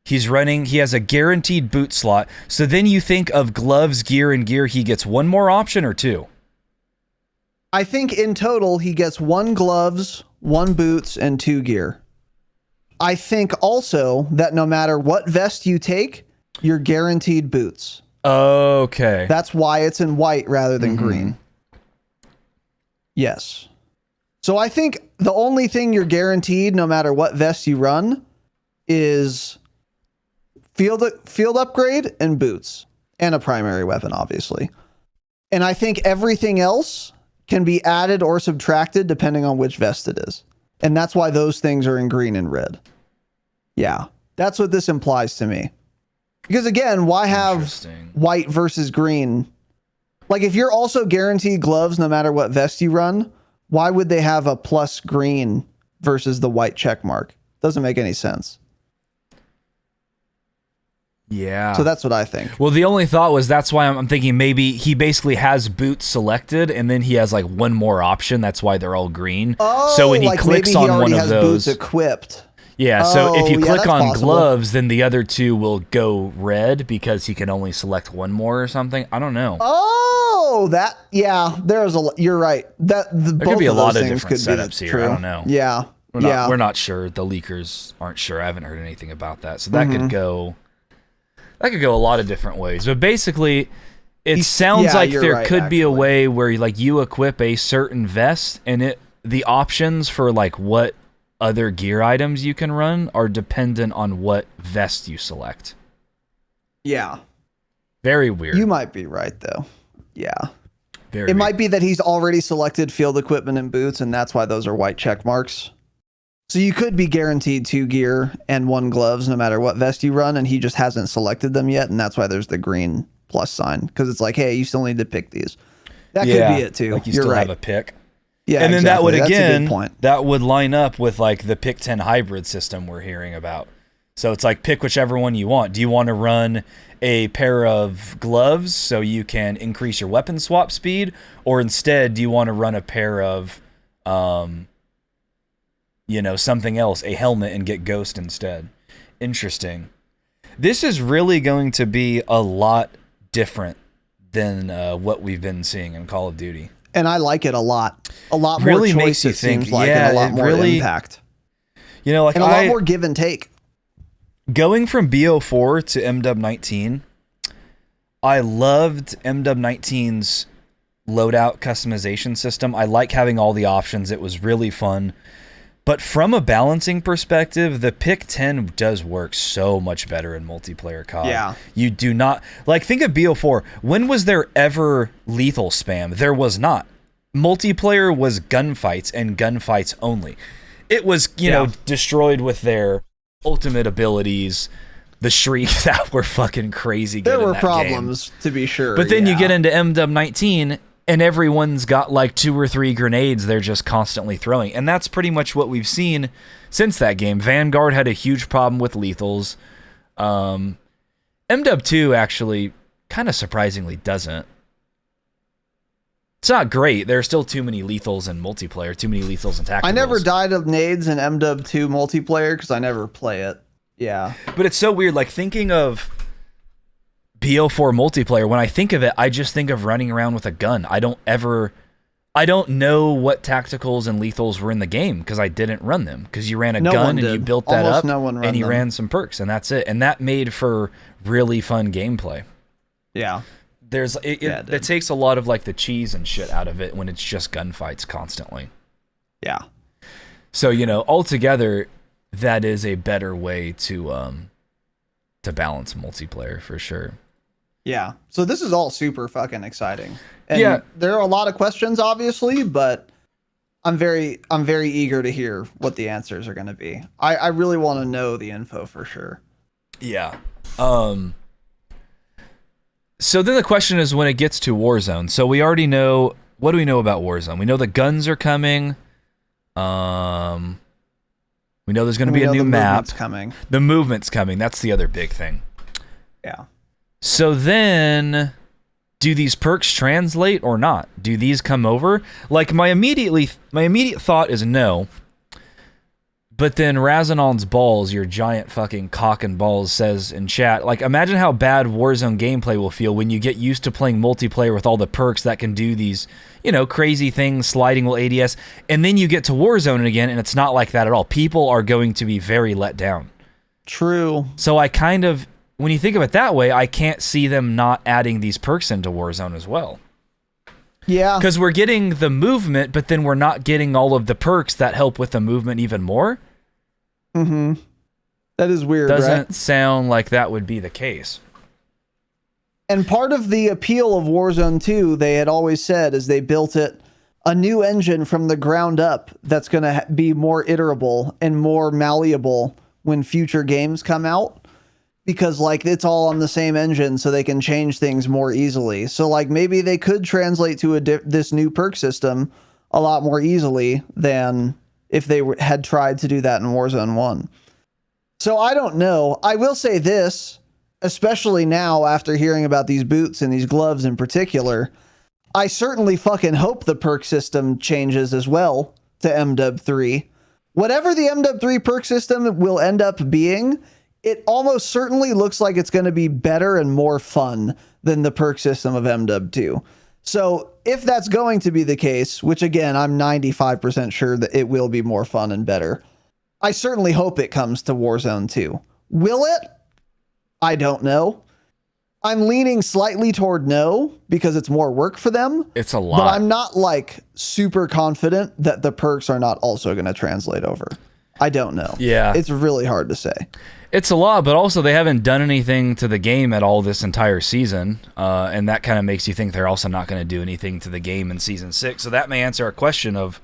B: He has a guaranteed boot slot, so then you think of gloves, gear, and gear, he gets one more option or two?
A: I think in total he gets 1 gloves, 1 boots, and 2 gear. I think also that no matter what vest you take, you're guaranteed boots.
B: Okay.
A: That's why it's in white rather than green. Yes. So I think the only thing you're guaranteed no matter what vest you run is field upgrade and boots and a primary weapon, obviously. And I think everything else can be added or subtracted depending on which vest it is. And that's why those things are in green and red. Yeah, that's what this implies to me. Because again, why have white versus green? Like if you're also guaranteed gloves no matter what vest you run, why would they have a plus green versus the white check mark? Doesn't make any sense.
B: Yeah.
A: So that's what I think.
B: Well, the only thought was that's why I'm thinking maybe he basically has boots selected and then he has like one more option. That's why they're all green.
A: Oh,
B: so when he clicks on one of those,
A: boots equipped.
B: Yeah. So if you click on gloves, then the other two will go red because he can only select one more or something. I don't know.
A: Oh, you're right.
B: There could be a lot of different setups here. I don't know.
A: Yeah.
B: We're not sure. The leakers aren't sure. I haven't heard anything about that. So that could go. That could go a lot of different ways, but basically, it sounds like there could be a way where like you equip a certain vest, and the options for like what other gear items you can run are dependent on what vest you select.
A: Yeah.
B: Very weird.
A: You might be right though. Yeah.
B: Very weird.
A: Might be that he's already selected field equipment and boots, and that's why those are white check marks. So you could be guaranteed 2 gear and 1 gloves no matter what vest you run, and he just hasn't selected them yet, and that's why there's the green plus sign, because it's like, hey, you still need to pick these. That could be it too.
B: Like you still have a pick.
A: Yeah,
B: and then that would
A: that
B: would line up with like the pick 10 hybrid system we're hearing about. So it's like pick whichever one you want. Do you want to run a pair of gloves so you can increase your weapon swap speed, or instead do you want to run a pair of something else, a helmet, and get ghost instead? Interesting. This is really going to be a lot different than what we've been seeing in Call of Duty.
A: And I like it a lot. A lot more
B: really
A: choice,
B: makes you
A: it
B: think.
A: Seems like, and a lot more impact.
B: And a
A: lot more give and take.
B: Going from BO4 to MW19, I loved MW19's loadout customization system. I like having all the options. It was really fun. But from a balancing perspective, the pick 10 does work so much better in multiplayer COD.
A: Yeah.
B: You do not... Like, think of BO4. When was there ever lethal spam? There was not. Multiplayer was gunfights and gunfights only. It was, destroyed with their ultimate abilities, the shrieks that were fucking crazy good
A: There were
B: in that
A: problems,
B: game.
A: to be sure.
B: But then you get into MW19, and everyone's got like 2 or 3 grenades they're just constantly throwing. And that's pretty much what we've seen since that game. Vanguard had a huge problem with lethals. MW2 actually kind of surprisingly doesn't. It's not great. There are still too many lethals in multiplayer, too many lethals in tacticals.
A: I never died of nades in MW2 multiplayer because I never play it. Yeah.
B: But it's so weird, like thinking of BO4 multiplayer, when I think of it, I just think of running around with a gun. I don't know what tacticals and lethals were in the game because I didn't run them, because you ran a gun and you built that
A: Almost
B: up
A: no one
B: and you
A: them.
B: ran some perks, and that's it. And that made for really fun gameplay.
A: Yeah.
B: It takes a lot of like the cheese and shit out of it when it's just gunfights constantly.
A: Yeah.
B: So, you know, altogether, that is a better way to balance multiplayer for sure.
A: Yeah. So this is all super fucking exciting. And
B: Yeah.
A: there are a lot of questions, obviously, but I'm very eager to hear what the answers are going to be. I really want to know the info for sure.
B: Yeah. So then the question is when it gets to Warzone. So we already know, what do we know about Warzone? We know the guns are coming. We know there's going to be a new map.
A: Coming.
B: The movement's coming. That's the other big thing.
A: Yeah.
B: So then, do these perks translate or not? Do these come over? Like my immediate thought is no. But then Razanon's balls, your giant fucking cock and balls, says in chat, like, imagine how bad Warzone gameplay will feel when you get used to playing multiplayer with all the perks that can do these, you know, crazy things, sliding will ADS, and then you get to Warzone again, and it's not like that at all. People are going to be very let down.
A: True.
B: So I kind of, when you think of it that way, I can't see them not adding these perks into Warzone as well.
A: Yeah.
B: Because we're getting the movement, but then we're not getting all of the perks that help with the movement even more.
A: Mm-hmm. That is weird,
B: Doesn't
A: right?
B: sound like that would be the case.
A: And part of the appeal of Warzone 2, they had always said, is they built it a new engine from the ground up that's going to be more iterable and more malleable when future games come out. Because, like, it's all on the same engine, so they can change things more easily. So, like, maybe they could translate to this new perk system a lot more easily than if they had tried to do that in Warzone 1. So I don't know. I will say this, especially now after hearing about these boots and these gloves in particular, I certainly fucking hope the perk system changes as well to MW3. Whatever the MW3 perk system will end up being, it almost certainly looks like it's going to be better and more fun than the perk system of MW2. So if that's going to be the case, which again, I'm 95% sure that it will be more fun and better, I certainly hope it comes to Warzone 2. Will it? I don't know. I'm leaning slightly toward no because it's more work for them.
B: It's a lot.
A: But I'm not like super confident that the perks are not also going to translate over. I don't know.
B: Yeah.
A: It's really hard to say.
B: It's a lot, but also they haven't done anything to the game at all this entire season, and that kind of makes you think they're also not going to do anything to the game in Season 6. So that may answer our question of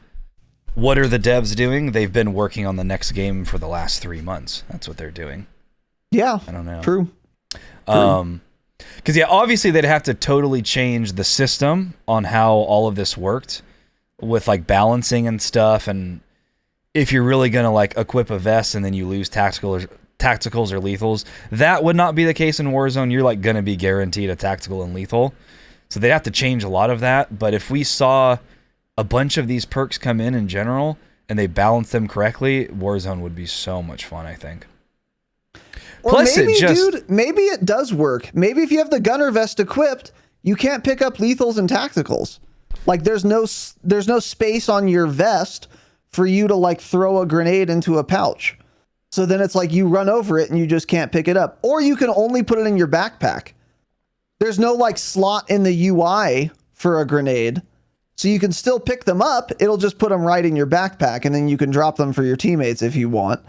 B: what are the devs doing? They've been working on the next game for the last 3 months. That's what they're doing.
A: Yeah.
B: I don't know.
A: True.
B: Because, yeah, obviously they'd have to totally change the system on how all of this worked with, like, balancing and stuff, and if you're really going to, like, equip a vest and then you lose tacticals or lethals, that would not be the case in Warzone. You're like going to be guaranteed a tactical and lethal, so they'd have to change a lot of that. But if we saw a bunch of these perks come in general and they balance them correctly, Warzone would be so much fun, I think.
A: Or
B: Plus
A: maybe, dude, maybe it does work. Maybe if you have the gunner vest equipped, you can't pick up lethals and tacticals. Like there's no space on your vest for you to like throw a grenade into a pouch. So then it's like you run over it and you just can't pick it up. Or you can only put it in your backpack. There's no like slot in the UI for a grenade. So you can still pick them up. It'll just put them right in your backpack and then you can drop them for your teammates if you want.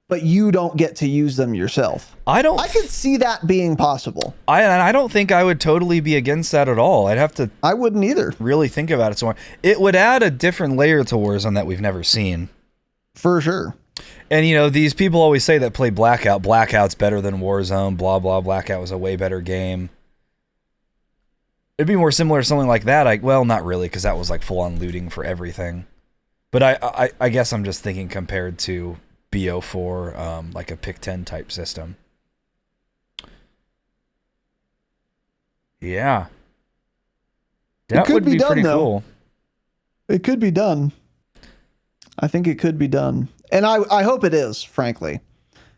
A: But you don't get to use them yourself. I could see that being possible.
B: I don't think I would totally be against that at all.
A: I wouldn't either.
B: Really think about it some more. It would add a different layer to Warzone that we've never seen.
A: For sure.
B: And, you know, these people always say that play Blackout. Blackout's better than Warzone, blah, blah. Blackout was a way better game. It'd be more similar to something like that. Well, not really, because that was like full on looting for everything. But I guess I'm just thinking compared to BO4, like a pick 10 type system. Yeah. That would be pretty cool.
A: It could be done. I think it could be done. And I hope it is, frankly.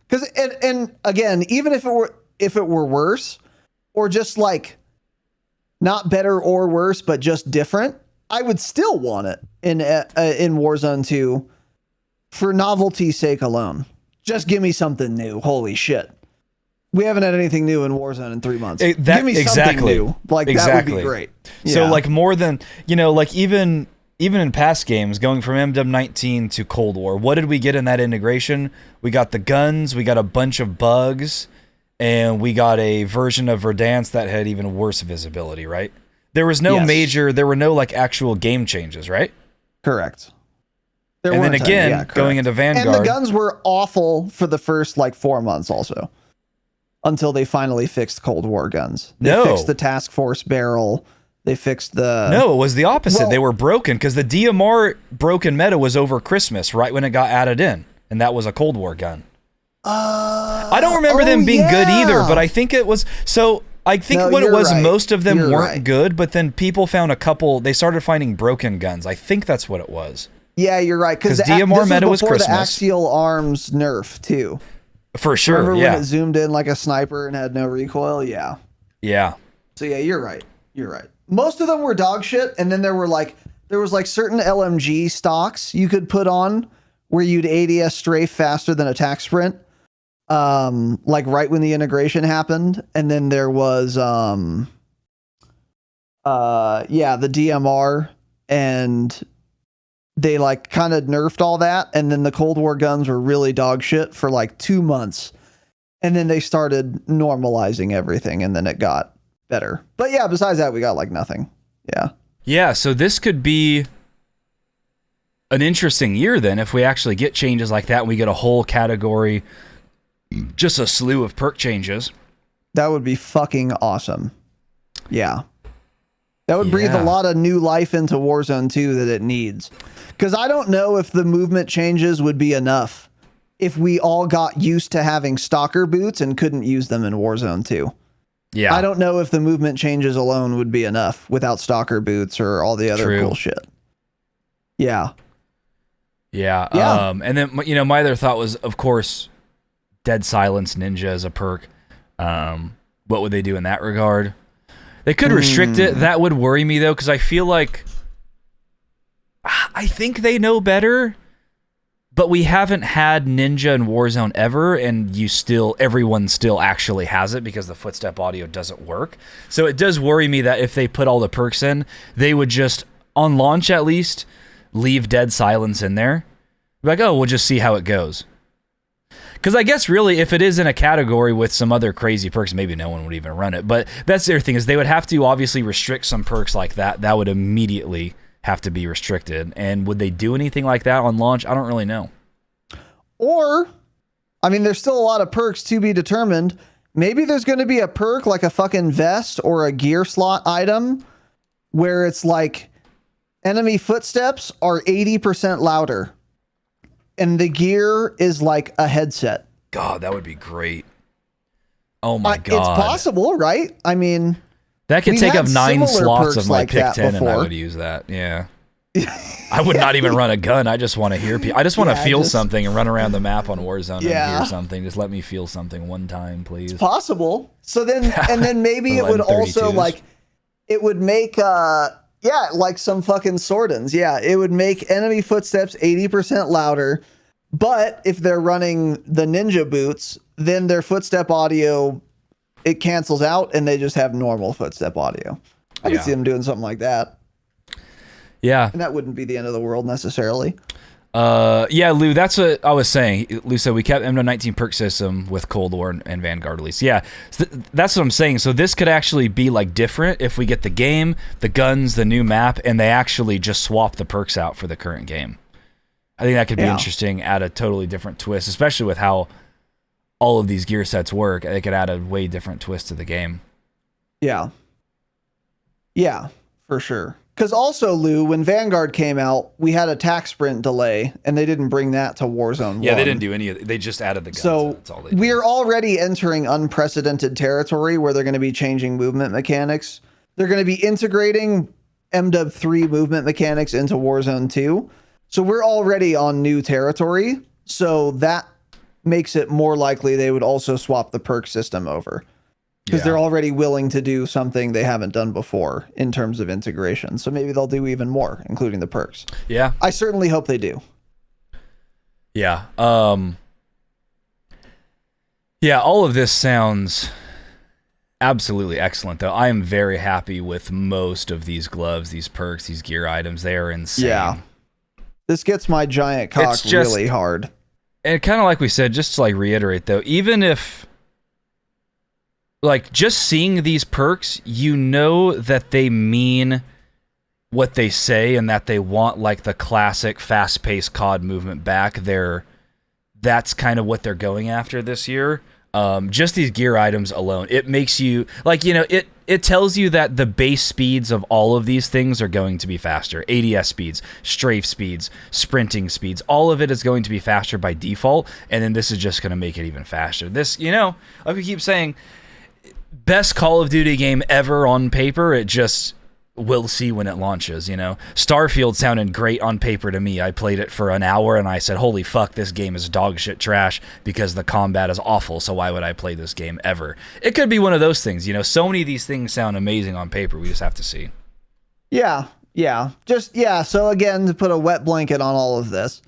A: Because and again, even if it were worse, or just like not better or worse, but just different, I would still want it in Warzone 2 for novelty's sake alone. Just give me something new. Holy shit. We haven't had anything new in Warzone in 3 months. Give me something new. Like, that would be great. Yeah.
B: So, like, more than, like, even in past games, going from MW19 to Cold War, what did we get in that integration? We got the guns, we got a bunch of bugs, and we got a version of Verdansk that had even worse visibility, right? There was no there were no, like, actual game changes, right?
A: Correct.
B: And then again, going into Vanguard.
A: And the guns were awful for the first, like, 4 months also. Until they finally fixed Cold War guns. They fixed the Task Force barrel. They fixed the...
B: No, it was the opposite. They were broken because the DMR broken meta was over Christmas, right when it got added in. And that was a Cold War gun. I don't remember them being good either, but I think it was... So I think what it was, most of them weren't good, but then people found a couple... They started finding broken guns. I think that's what it was.
A: Yeah, you're right. Because
B: DMR meta was Christmas.
A: The Axial Arms nerf, too.
B: For sure,
A: Remember when it zoomed in like a sniper and had no recoil? Yeah.
B: Yeah.
A: So yeah, you're right. You're right. Most of them were dog shit, and then there was like certain LMG stocks you could put on where you'd ADS strafe faster than attack sprint. Like right when the integration happened, and then there was the DMR, and they like kind of nerfed all that, and then the Cold War guns were really dog shit for like 2 months, and then they started normalizing everything, and then it got better. But yeah, besides that, we got like nothing. Yeah,
B: so this could be an interesting year then if we actually get changes like that and we get a whole category, just a slew of perk changes.
A: That would be fucking awesome. Yeah, that would breathe a lot of new life into Warzone 2 that it needs. Because I don't know if the movement changes would be enough if we all got used to having stalker boots and couldn't use them in Warzone 2.
B: Yeah.
A: I don't know if the movement changes alone would be enough without stalker boots or all the other cool shit. Yeah.
B: Yeah. And then, my other thought was, of course, Dead Silence Ninja as a perk. What would they do in that regard? They could restrict it. That would worry me, though, because I feel like... I think they know better, but we haven't had Ninja in Warzone ever, and everyone still actually has it because the footstep audio doesn't work. So it does worry me that if they put all the perks in, they would just, on launch at least, leave Dead Silence in there. Like, oh, we'll just see how it goes. Because I guess really, if it is in a category with some other crazy perks, maybe no one would even run it. But that's the other thing, is they would have to obviously restrict some perks like that. That would immediately have to be restricted. And would they do anything like that on launch? I don't really know.
A: Or, I mean, there's still a lot of perks to be determined. Maybe there's going to be a perk like a fucking vest or a gear slot item where it's like enemy footsteps are 80% louder and the gear is like a headset.
B: God, that would be great. Oh my God.
A: It's possible, right? I mean...
B: That could take up 9 slots of my pick 10 and I would use that. Yeah. I would not even run a gun. I just want to hear people. I just want to feel something and run around the map on Warzone and hear something. Just let me feel something one time, please.
A: It's possible. So then, and then maybe it would also like, it would make, like some fucking Sordans. Yeah. It would make enemy footsteps 80% louder. But if they're running the Ninja boots, then their footstep audio, it cancels out and they just have normal footstep audio. I could see them doing something like that.
B: Yeah.
A: And that wouldn't be the end of the world necessarily.
B: Yeah, Lou, that's what I was saying. Lou said we kept MW19 perk system with Cold War and Vanguard release. Yeah, that's what I'm saying. So this could actually be like different if we get the game, the guns, the new map, and they actually just swap the perks out for the current game. I think that could be interesting, add a totally different twist, especially with how all of these gear sets work. They could add a way different twist to the game.
A: Yeah. Yeah, for sure. Because also, Lou, when Vanguard came out, we had a tac sprint delay, and they didn't bring that to Warzone 1.
B: Yeah, they didn't do any of it. They just added the guns.
A: So
B: That's all they did.
A: we're already entering unprecedented territory where they're going to be changing movement mechanics. They're going to be integrating MW 3 movement mechanics into Warzone 2. So we're already on new territory. So that makes it more likely they would also swap the perk system over. Because they're already willing to do something they haven't done before in terms of integration. So maybe they'll do even more, including the perks.
B: Yeah.
A: I certainly hope they do.
B: Yeah. Yeah, all of this sounds absolutely excellent, though. I am very happy with most of these gloves, these perks, these gear items. They are insane.
A: Yeah. This gets my giant cock really hard.
B: And kind of like we said, just to like reiterate, though, even if... like, just seeing these perks, you know that they mean what they say and that they want, like, the classic fast-paced COD movement back. That's kind of what they're going after this year. Just these gear items alone, it makes you... like, you know, it tells you that the base speeds of all of these things are going to be faster. ADS speeds, strafe speeds, sprinting speeds, all of it is going to be faster by default, and then this is just going to make it even faster. This, you know, like we keep saying... best Call of Duty game ever on paper. It just, we'll see when it launches, you know. Starfield sounded great on paper to me. I played it for an hour and I said, holy fuck, this game is dog shit trash because the combat is awful, so why would I play this game ever? It could be one of those things, you know. So many of these things sound amazing on paper. We just have to see.
A: Yeah. So again, to put a wet blanket on all of this,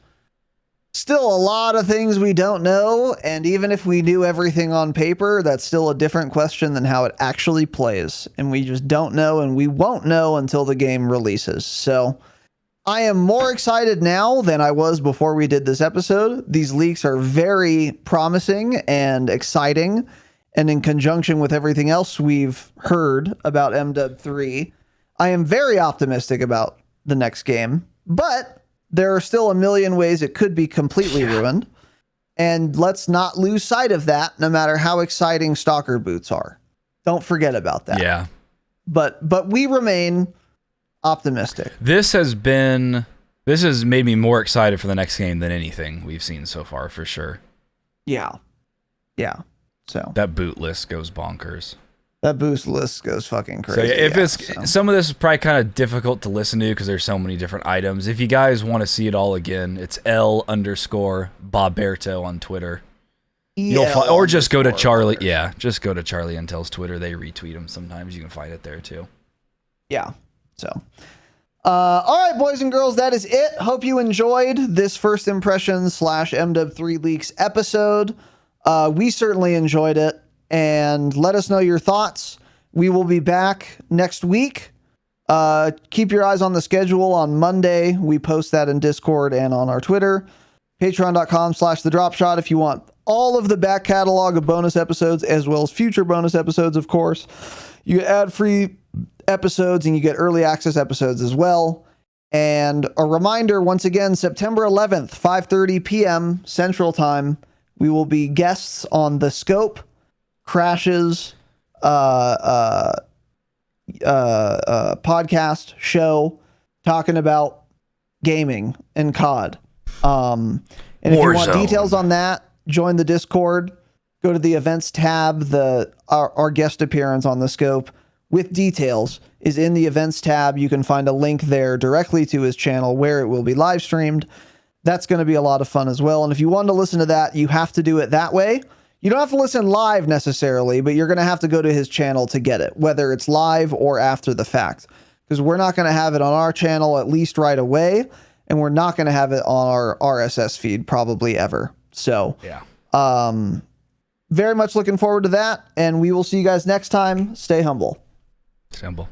A: still a lot of things we don't know, and even if we knew everything on paper, that's still a different question than how it actually plays, and we just don't know, and we won't know until the game releases. So I am more excited now than I was before we did this episode. These leaks are very promising and exciting, and in conjunction with everything else we've heard about MW 3, I am very optimistic about the next game, but there are still a million ways it could be completely ruined. And let's not lose sight of that, no matter how exciting Stalker boots are. Don't forget about that.
B: Yeah.
A: But we remain optimistic.
B: This has made me more excited for the next game than anything we've seen so far, for sure.
A: Yeah. So
B: that boot list goes bonkers.
A: That boost list goes fucking crazy.
B: So yeah, some of this is probably kind of difficult to listen to because there's so many different items. If you guys want to see it all again, it's L_Boberto on Twitter. Or just go to Charlie. Yeah, just go to Charlie Intel's Twitter. They retweet them sometimes. You can find it there too.
A: Yeah. So, all right, boys and girls, that is it. Hope you enjoyed this first impressions / MW3 leaks episode. We certainly enjoyed it. And let us know your thoughts. We will be back next week. Keep your eyes on the schedule. On Monday, we post that in Discord and on our Twitter. Patreon.com/thedropshot if you want all of the back catalog of bonus episodes, as well as future bonus episodes, of course. You get ad-free episodes and you get early access episodes as well. And a reminder, once again, September 11th, 5:30 p.m. Central Time, we will be guests on The Scope, Crashes podcast show talking about gaming and COD. And if you want details on that, join the Discord, go to the events tab. Our guest appearance on The Scope with details is in the events tab. You can find a link there directly to his channel where it will be live streamed. That's going to be a lot of fun as well. And if you want to listen to that, you have to do it that way. You don't have to listen live necessarily, but you're going to have to go to his channel to get it, whether it's live or after the fact, because we're not going to have it on our channel at least right away, and we're not going to have it on our RSS feed probably ever. So,
B: yeah.
A: Very much looking forward to that, and we will see you guys next time. Stay humble.
B: Stay humble.